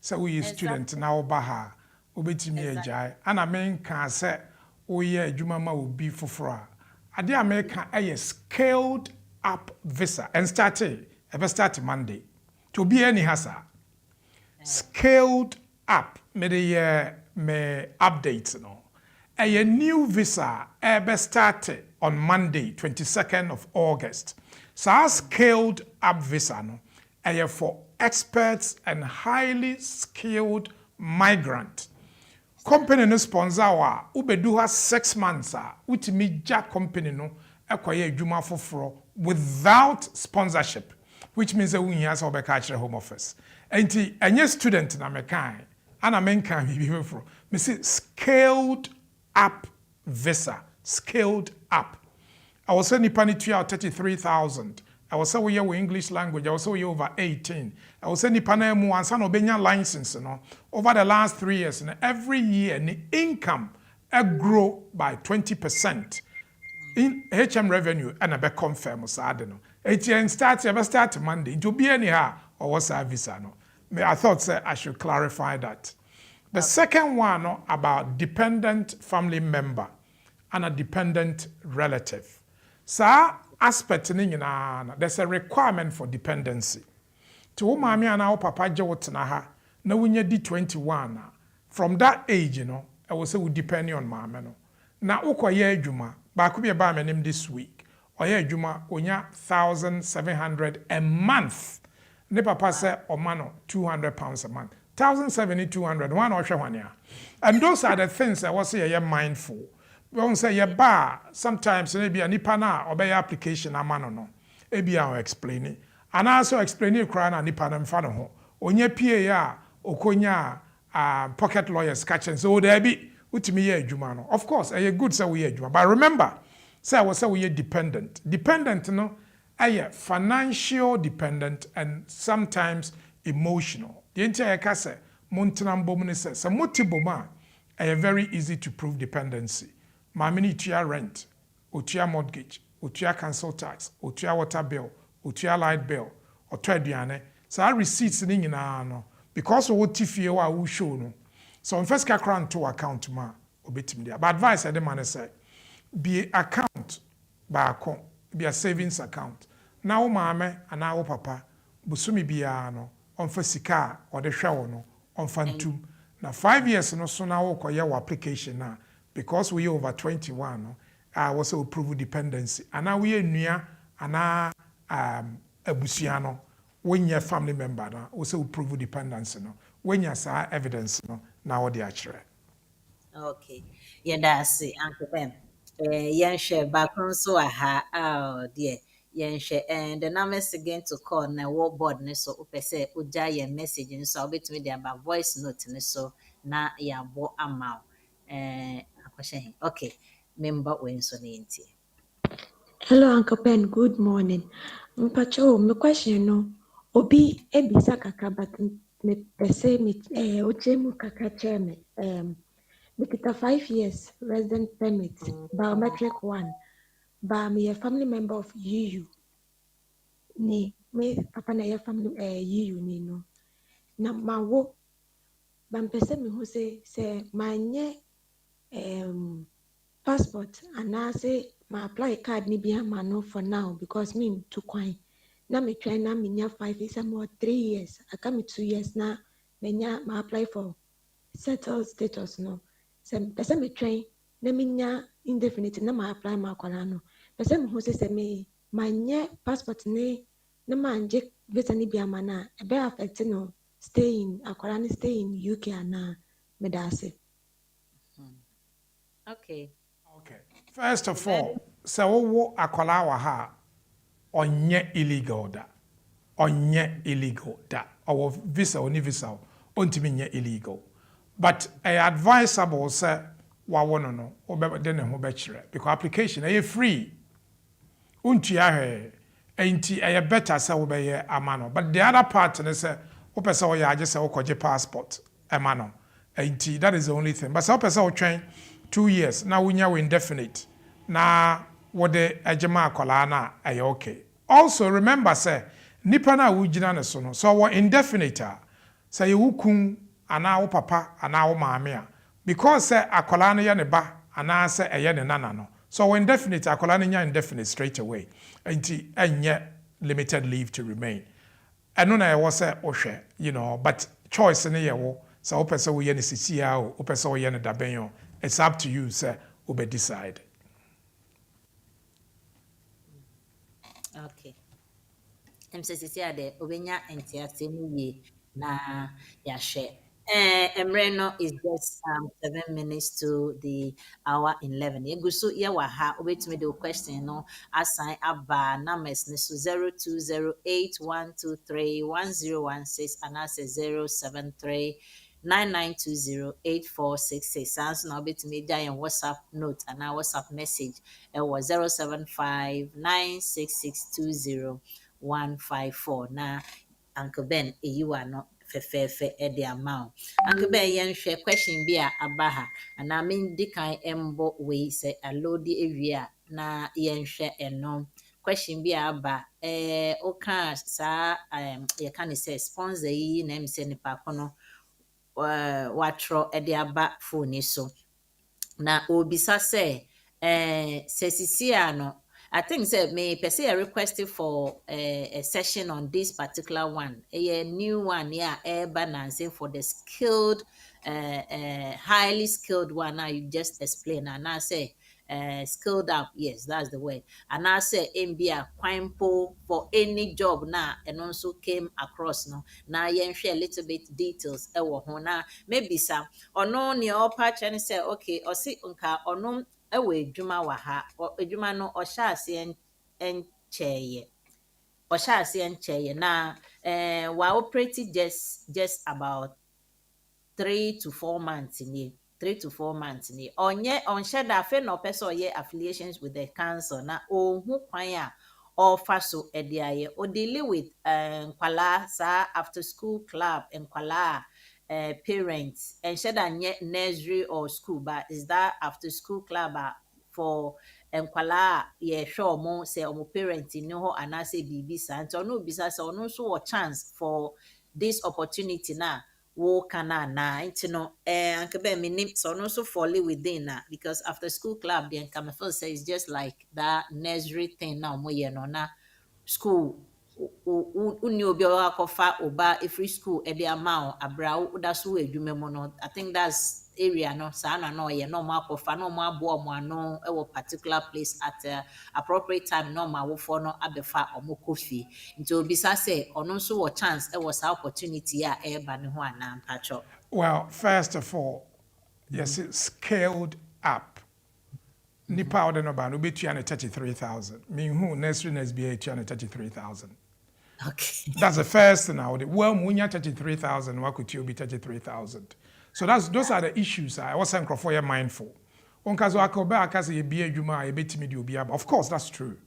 so we student now baha ubetimi ejai and a main card say oye adwuma will be for ade America a scaled up visa and start Monday to be any hasa scaled up me updates no a new visa started on Monday 22nd of August. So scaled up visa no for experts and highly skilled migrant. Company no sponsor wa ubedu ha 6 months utimi ja company no ekwaye adwuma foforo without sponsorship, which means that we has obeka home office. Enti enye student na mekan ana menkan bibi foforo. Me say scaled up visa, scaled up. I was saying Nipani 33,000. I was saying we English language. I was saying over 18. I was saying Nipani mu ansa no benya license no. Over the last 3 years, every year the income grow by 20% in HM revenue and be confirm so no. HM start Monday. To be anyhow or what service no. I thought I should clarify that. The second one no, about dependent family member and a dependent relative. So, aspect there's a requirement for dependency. To whom mommy and our papa jawotnaha, no when you D21. From that age, I will say we depend on mommy. Now, Okoye Juma, back be a barman this week, or ye Juma, onya 1,700 a month. Ne papa say, or mano, £200 a month. 1,700, one or one year. And those are the things I was say mindful. We won't say yeah, bar sometimes maybe a nipana or by application amano no. Maybe I'll explain it. And also explain it crying and nipana mfano. Onye PA okonya pocket lawyers catching so there be utimi ye adwuma no. Of course, a good say we adwuma. But remember, say we say we dependent. Dependent no financial dependent and sometimes emotional. The entire case montana mbom ne say motiboma very easy to prove dependency. Mamini tua rent, otua mortgage, otua council tax, otua water bill, otua light bill, otua aduane. So our receipts ni nyina no because we tifie wa wo show no. So on first kakra to account ma obetim dia. But advice I dey man say be account baako be a savings account. Na wo maame ana wo papa busumi bia no onfa sika a ode hwe wo no onfa ntum. Na 5 years no so na wo koye wo application na because we over 21 no was a prove dependency. Ana we nua ana abusua no when your family member na also prove dependency no when you say evidence no na wo de akire. Okay. Yeah, that's it, Uncle Ben. Yen share background so aha. Oh dear. Yen share and the numbers again to call na what board ne so upe say uja your message and so bit me there about voice note ne so na ya bo amount. Akwashe. Okay. Member when so ninti. Hello, Uncle Ben. Good morning. Mpacho, my question no. Obi ebisa kakra but me pese me ochemu kakra chairman. Me kita 5 years resident permit, biometric one. Ba me a family member of EU. Ni me papa na a family EU ni no. Na mawo ba mpese me ho se manye passport and I say my apply card ni be ama no for now because me too kwan. Na me try na me nya 5 years or 3 years. I come 2 years na me nya ma apply for settled status no. Se pese me try na me nya indefinite na ma apply ma kwala no. Pese me ho se me manye passport ni na ma nje visa ni be ama na e be affect no stay in akwala ni stay in UK na me da say. Okay. Okay. First of all, so wo akwala wa ha onye illegal da. Onye illegal da. Our visa oni visa ontimi nye illegal. But I advisable say wa wono no obe de ne ho be kire because application are free. Untua he enti e better say wo be ye amano. But the other part ne say wo pese wo ya say wo koje passport amano. Enti that is the only thing. But say wo pese wo twen 2 years now we are indefinite na what the ejema akola na ay okay. Also remember say nipa na wugina ne so no so we indefinite say you kun ana wo papa ana wo maame a because say akola no ye ne ba ana say eye ne nana no so we indefinite akola no nya indefinite straight away enti enye limited leave to remain eno na ye wo say ohwe you know but choice ne ye wo so wo pese wo ye ne sisia o wo pese wo ye ne daben. It's up to you, sir, who be decide. Okay. MCCC ade obenya entiase mu ye na ya share. Emreno is just 7 minutes to the hour 11. Yegusu ye wa ha obetumi the question no assign aba numbers ne so 020812310116 and as 073 99208466. Sounds now bit me giant WhatsApp note and our WhatsApp message. It was 07596620154. Now, Uncle Ben, you are not fefefe the amount. Uncle Ben, yen share question be a abaha, and I mean the kind embo we say a loady area na yen share and no. Question be aba okay sa you can say sponsor yi na say ni pa kono watro de aba phone so na obisa say say sisia no I think say me per se requested for a session on this particular one a new one yeah urban for the skilled highly skilled one now you just explain and I say skilled up, yes, that's the word. And I say MBA quimpo for any job now, and also came across no. Now you share a little bit details. Now maybe some or no near all patch and say okay, or see unka or no away juma waha or juma no or shall see and chair. Or shall see and chair now. We're operating just about 3 to 4 months in it. 3 to 4 months ni onye da fe no person ye affiliations with the council na ohu kwan a offer so e de aye o deal with nkwala sa after school club nkwala parents and da nye nursery or school, but is that after school club for nkwala ye hwe omo say omo parent ni ho anase bibi sa nti ono bisa say ono so wo chance for this opportunity na wo kana na nti no anke be me so no so fall within na because after school club then come feel say it's just like that nursery thing now mo ye no na school uni obi akofa oba every school e dey amount abra da so adwuma mu no I think that's area no sa na no ye no mo akofa no mo abo mo ano e wo particular place at appropriate time no ma wo for no abefa omo kofi nti obi sa say ono so wo chance e wo sa opportunity a e ba ne ho ana mpacho. Well, first of all, yes, it's scaled up. Nipa order no ba no be 233,000. Me who nursery SBA 233,000. Okay. That's the first thing I would. Well, munya 33,000, what could you be 33,000? So those are the issues I was saying for mindful. Onkazo akoba akase ye bia adwuma e betimi de obi aba. Of course, that's true.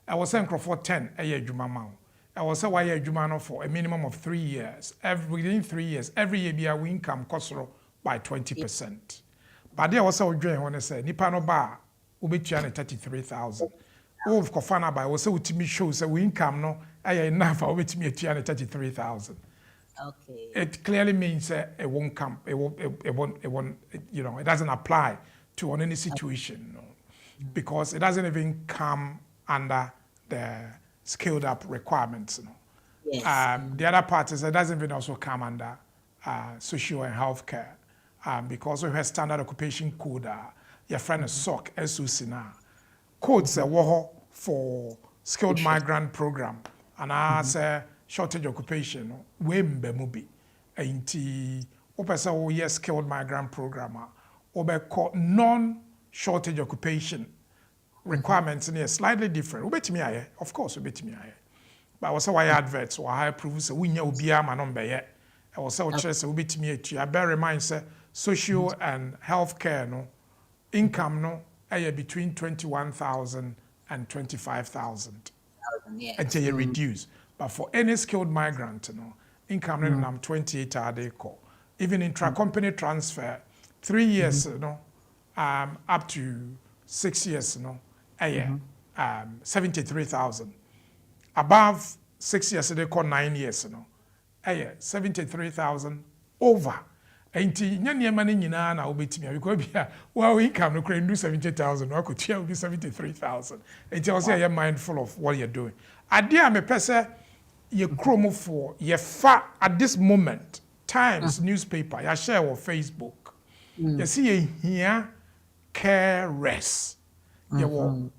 I was saying for 10 a year adwuma ma. I was saying why adwuma no for a minimum of 3 years. Within 3 years, every year bia we income kosoro by 20%. But there was so dwen when I say nipa no ba obetua 33,000. Of kofana by was say utimi show say we income no enough for obetimi atua 33,000. Okay. It clearly means it won't come. It won't. You know, it doesn't apply to on any situation, no, because it doesn't even come under the scaled up requirements. No. Yes. The other part is it doesn't even also come under social and healthcare, because we have standard occupation code. Your friend is SOC, SOC now. Codes for skilled migrant program, and I say shortage occupation, we mbemubi. Ainti opesa wo yes skilled migrant program, obe non-shortage occupation requirements in slightly different. Ubetimi aye, of course ubetimi aye. But also why adverts or high proof say we nya obia ma no mbeye. I was say say ubetimi atu. I bear in mind say social and healthcare no income no aye between 21,000 and 25,000. Yes. Until you reduce. But for any skilled migrant, you know, income I'm 28 a day call. Even intra-company transfer, 3 years, you know, up to 6 years, you know, a year, 73,000. Above 6 years, they call 9 years, you know, a year, 73,000 over. Ain't any money in na ubitimi because be well income no do 70,000 or could you be 73,000. It's also you're mindful of what you're doing. Idea me pese ye chromo for ye fa at this moment Times newspaper ya share on Facebook. You see ye here careless. You will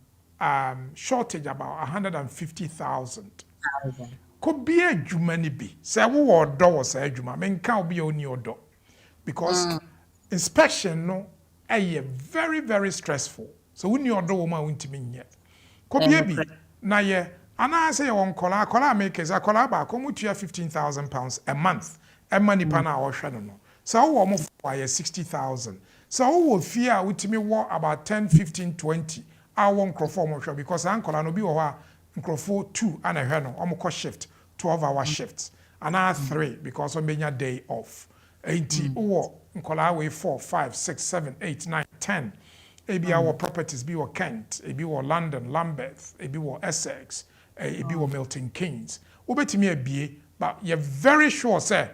shortage about 150,000. Could be a jumani be. Say wo do was a juma men can be on your door. Because inspection no very very stressful. So when you do woman won't mean yet. Could be na ye and I say on kola makers a kola ba come to 15,000 pounds a month. And money pana or no. So we more for 60,000. So we will fear with me war about 10, 15, 20. I won't perform because uncle and be or for 2 and a hano almost shift 12-hour shifts. And I 3 because on being a day off. 80 or nkola way 4, 5, 6, 7, 8, 9, 10. Ebi our properties be or Kent, ebi or London, Lambeth, ebi or Essex, ebi or Milton Keynes. Ubetimi ebie, but you're very sure say,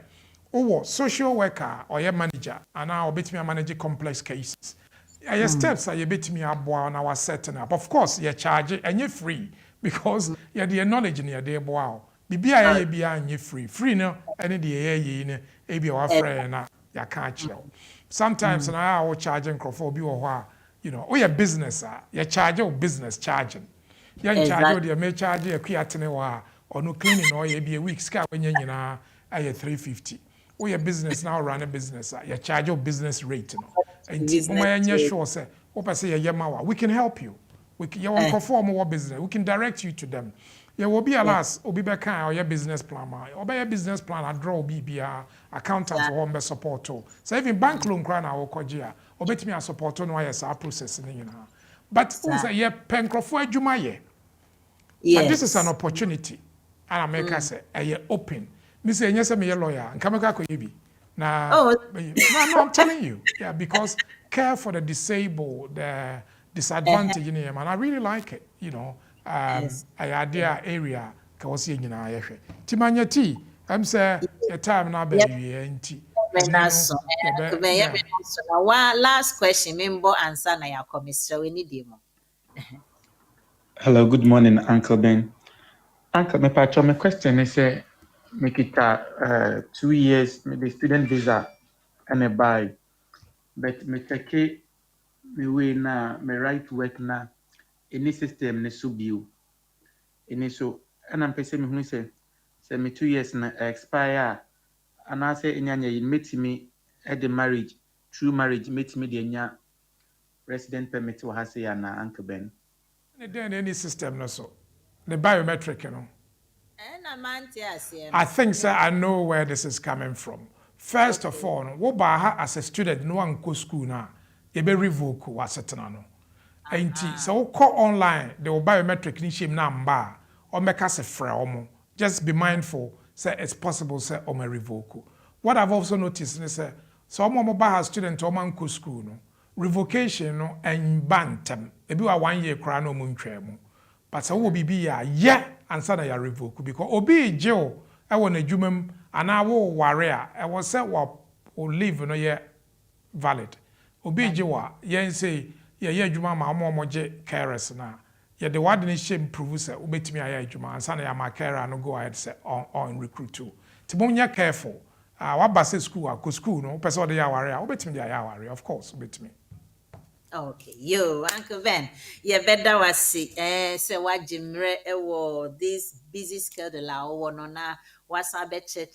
social worker or your manager, and now obetimi manage complex cases. Your steps are you betimi aboa on our setting up. Of course, you're charging and you're free because you're the knowledge in your day boa. Bibia bia and you're free. Free no, any the ebi our friend na ya can't chill. Sometimes I will charging crofo or you know, your business you charge your business charging. You charge your may charge a creatine or no cleaning or you be a week scar when you know I 350. Or your business now run a business you charge your business rate. And when you're sure say, what I say a yamawa, we can help you. you want conform more business. We can direct you to them. Yeah, will be a last, will be back or your business plan, or by your business plan, I draw BBR, accountant for home support. So even bank loan grant our Kojia, or bet me a support on why our processing, you know. But also, yeah, Pencroff, Jumaye. But this is an opportunity. And I make us say, open. Me say, yes, I'm a lawyer, and come back with you. Now, no, I'm telling you, yeah, because care for the disabled, the disadvantaged, you know, and I really like it, you know. I idea area, because you know, Timanya T, I'm saying, a time now, baby, and last question, member answer na ya commissioner we need him. Hello, good morning, Uncle Ben. Uncle, my question is, make it 2 years, maybe student visa and a buy, but me take me way na me right to work na any system ne so bio, any so, and I'm saying me say me 2 years na expire, and I say inyanya you meet me at the marriage, true marriage meet me the nya resident permit to have say na Uncle Ben. Any system, no so the biometric, you know. I think, sir, I know where this is coming from. First of all, what as a student, no one go school now, you be revoke what's it no. And so call online, the biometric ni shame number or make us a frame. Just be mindful, say it's possible, say or may revoke. What I've also noticed is say some mobile student or man go school no revocation no and bantam. Maybe 1 year crown no moon tremo. But so will be yeah. Answer na ya revoke because obi je I want a jumem and I will warrior I was say what will live no ye valid obi je wa yen say ye juma ma mo je carers na ye the word ni shame prove say obetimi aya juma answer na ya ma carer no go ahead say on recruit too tibonya careful wa ba say school ko school no person dey ya warrior obetimi dey ya warrior of course obetimi. Okay, yo, Uncle Ben, you better was see, say what Jimre, this busy schedule, na was a better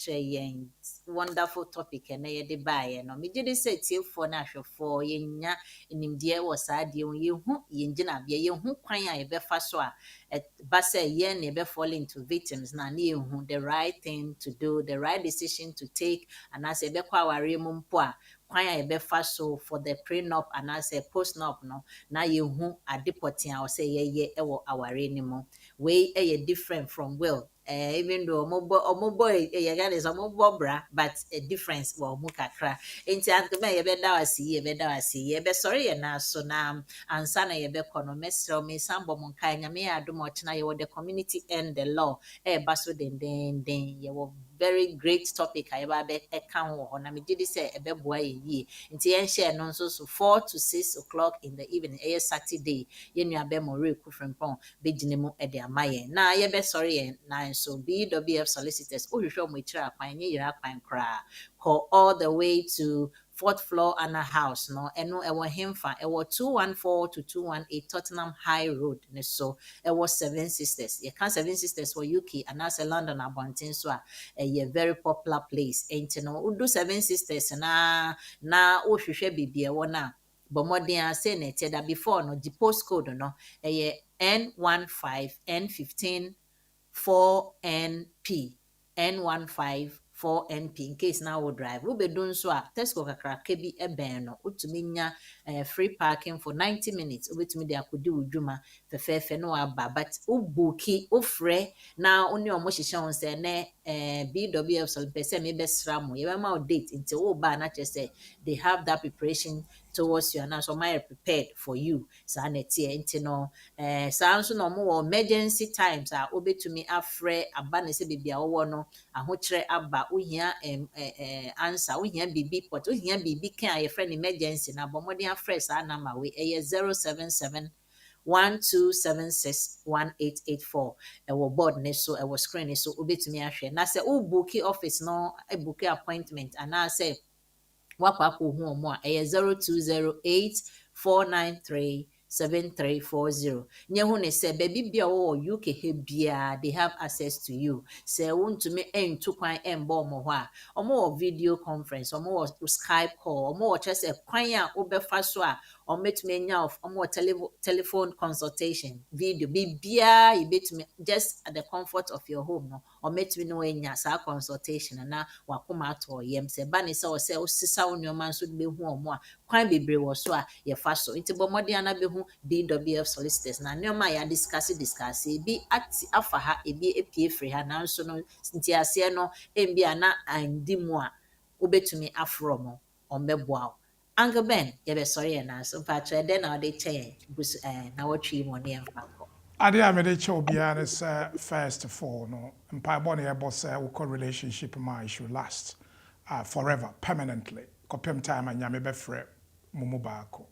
wonderful topic, and I did buy, and me did say till for national for yenya in India was I deal you who yinjina be you who quite be faswa at Bassa yen never fall into victims, na near who the right thing to do, the right decision to take, and I say, Bequa Rimumpua. Kwanya ebefa so for the prenup and I say post nup no na you hu adeporting or say ye ewo aware ni mo we different from will even though omo boy is omo bra but a difference wo mu kakra enti antoma ye be da wasi ye be sorry ye na so na ansa na ye be kono mesro me sambo mon kai nya me adom ochina ye the community and the law baso den ye wo very great topic I ba be kan ho na me did say e be boa ye nti yen share no so 4 to 6 o'clock in the evening Saturday ye nua be mo re ku frempon be ginemu e de amaye na ye be sorry ye na so BWF Solicitors o hwehwe mo ikira kwan ye yira kwan kra call all the way to 4th floor Anna House no eno ewo hemfa ewo 214 to 218 Tottenham High Road ne so ewo 7 Sisters ye can 7 Sisters for UK and as London abontin so a very popular place enti no udu 7 Sisters na o hwehwe bibia wona bomodin say na te da before no the postcode no N15 N15 4NP N15 4NP in case now we drive we be doing so Tesco kakraka bi eben no utumi nya free parking for 90 minutes ubetumi dey akodi udwuma fefefe no aba but ubuki ofre na oni omo hihye won say na BWF Solicitors me be sram ye be ma date until wo ba na say they have that preparation towards you and so my prepared for you sa na tie enti no so no mo emergency times obetumi afre aba na se bibia wo no ahokyere aba ohia answer ohia bibi pot ohia bibi kan aye friend emergency na bomodin afre sa na ma we 077 1276 1884 ewo board ne so ewo screen ne so obetumi ahwe na se o book office no e book appointment and na say wakwa ko hu omo a 0208 493 7340 nye hu ne se baby bia wo UK he bia they have access to you say want to me entu kwan embo omo ho a omo video conference omo Skype call omo chese kwan a obefa so a or met me of more telephone consultation, video, bibia, you bet me just at the comfort of your home, no, or met me no in your consultation, and now wakuma to yem say, Banny saw self, sister on your man should be home more, quite be brave or so, your fast so into Bomodiana be who BWF Solicitors. Now, no, my discuss, be at Afaha, it be a pay free her now, so no, Cynthia Siano, and be ana and dimwa, ubetumi afromo, or mebwao. Uncle Ben, you be sorry and answer, but then I'll change, now what you want and fanco. Ade a mede kyɛ obiara ne sɛ first of all no mpaebɔ ne yɛbɔ sɛ wokɔ relationship ma should last forever, permanently. Kɔpem time a nyame bɛfrɛ mo mu baako.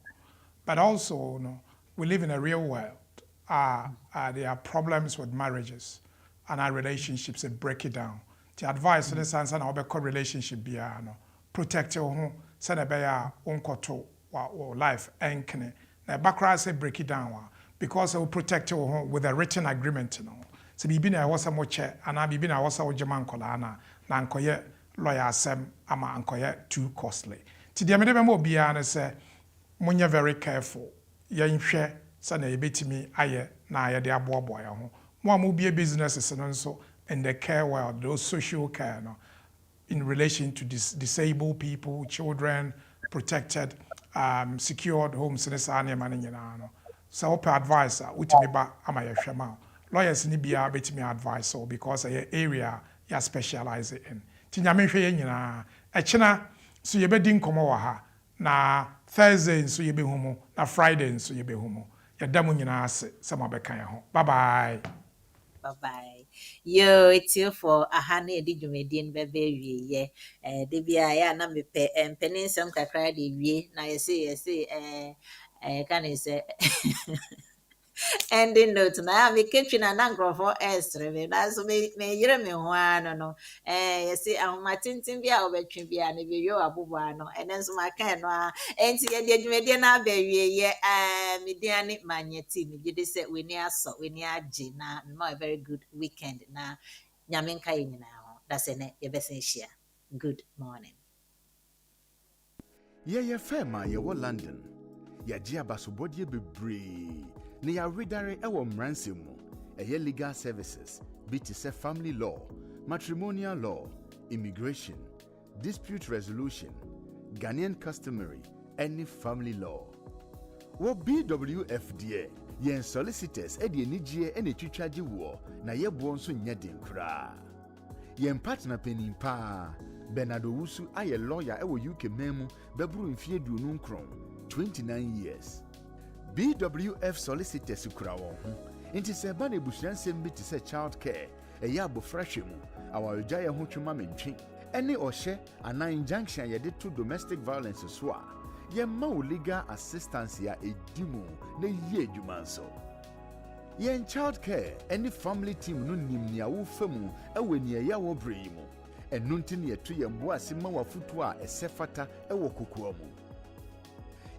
But also no, we live in a real world. There are problems with marriages and our relationships that break it down. The advice in the sense na wobɛkɔ relationship biara no, protect your home, sɛ na ɛbɛyɛ a wonkɔto wa life ɛnkene. Na ɛbakora sɛ break it down because it will protect your home with a written agreement. You know. So bibi na ɛwɔ sɛ mo kyɛ anaa bibi na ɛwɔ sɛ wogye ma nkɔlaa na nkɔyɛ lawyer asɛm ama nkɔyɛ too costly. Ti deɛ mede bɛma obiara ne sɛ monyɛ very careful. Yɛnhwɛ sɛ na yɛbɛtumi ayɛ na yɛde aboaboa yɛn ho. Mo a mobie businesses no nso in the care world, those social care no, in relation to disabled people, children, protected, secured homes in the Sanya Maninano. So, open advice, which me ba ama yeshama. Lawyers ni biya beti me advice so because a area ya specialize in. Tinyame hwe nyina. Echina so ye bedi nkomo wa ha. Na Thursday so ye be humo, na Friday so ye be humo. Ya damu nyina ase sama beka ye ho. Bye bye. Bye bye. Yo, it's you for a honey did you made in baby ye. Debia ya na me pe penning some kakra de wie. Na you say can you say ending note na me kitchen and angro for extra me na so me yire me ho ano no you see ahoma tintin bia obetwe bia na be yo abobo ano enen so maka no a enti ye de adwumade na ba wie ye me diane manyeti me gide se we ni aso we ni age na me a very good weekend na nyame nka ye nyina ho that's ene ye besen share. Good morning. Ye fair ma ye wo London. Ya gia basobodie bebree. Ne ya redare ewo mranse mu. Eye legal services, BTC family law, matrimonial law, immigration, dispute resolution, Ghanaian customary, any family law. Wo BWF die, yen solicitors edi enigye ene twitwaje wo na ye bo nso nya den kra. Yen partner penin pa, Bennard Wiseman aye lawyer ewo UK memu bebru mfie duonu nkron, 29 years. BWF Solicitors kura wo ho. Inti se ba na ebusuansem bi te se child care, eya abofrahwe mu, awarja ye ho twema mentwe. Ene ohye ana injunction ye de to domestic violence so a, ye ma wo legal assistance ya edimu na ye adwuma nso. Yen child care, any family team no nim nia wo famu ewe ni eya wo brei mu. Enu nti ne yeto ye mbo asema wafutu a esefata ewo kokoa mu.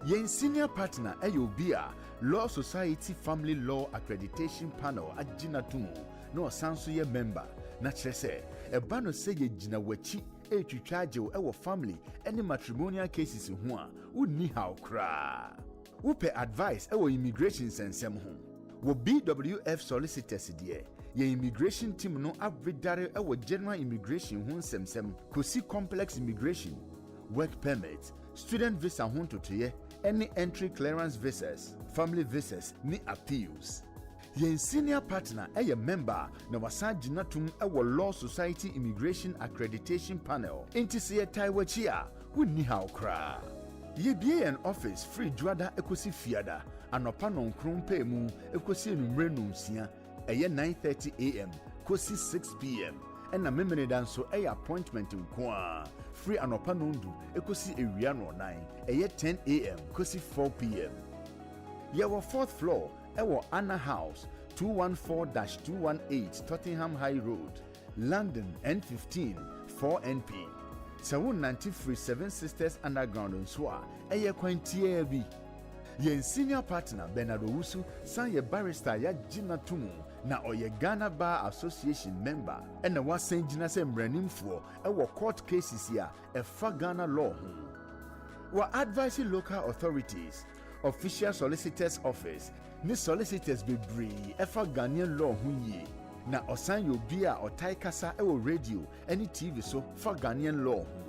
Yen senior partner Ayobia Law Society Family Law Accreditation Panel agina tumu no sanso ye member na kyerese eba no se ye gina wachi etwitwaje ewo family any matrimonial cases ho a unni haw kra. Upe advice ewo immigration sensem ho. Wo BWF Solicitors die ye immigration team no abredare ewo general immigration ho nsemsem kosi complex immigration, work permit, student visa ho totoye, any entry clearance visas, family visas, ni appeals. Yen senior partner a member na wasa ginatum ewo Law Society Immigration Accreditation Panel. Inti se ye taiwachi a wunni haw kra. Ye bie an office free juada ekosi fiada anopa nonkron pe mu ekosi enumre nonsia eye 9:30 am kosi 6 pm. Ena memene danso eye appointment nko free anopa nondu ekosi ewia no 9 eye 10 am kosi 4 pm. Yewo 4th floor ewo Anna House 214-218 Tottenham High Road, London N15 4NP. Sawun 93 Seven Sisters Underground nswa eye kwantie bi. Yen senior partner Bennard Wiseman san ye barrister ya gina tumu na oye Ghana Bar Association member ena wasan gina se mranimfo ewo court cases ya efa Ghana law ho. Wa advising local authorities official solicitors office ne solicitors bebree ɛfa Ghanaian law ho yie na ɔsan yɛ obi a ɔtae kasa ɛwɔ radio ɛne TV so fa Ghanaian law ho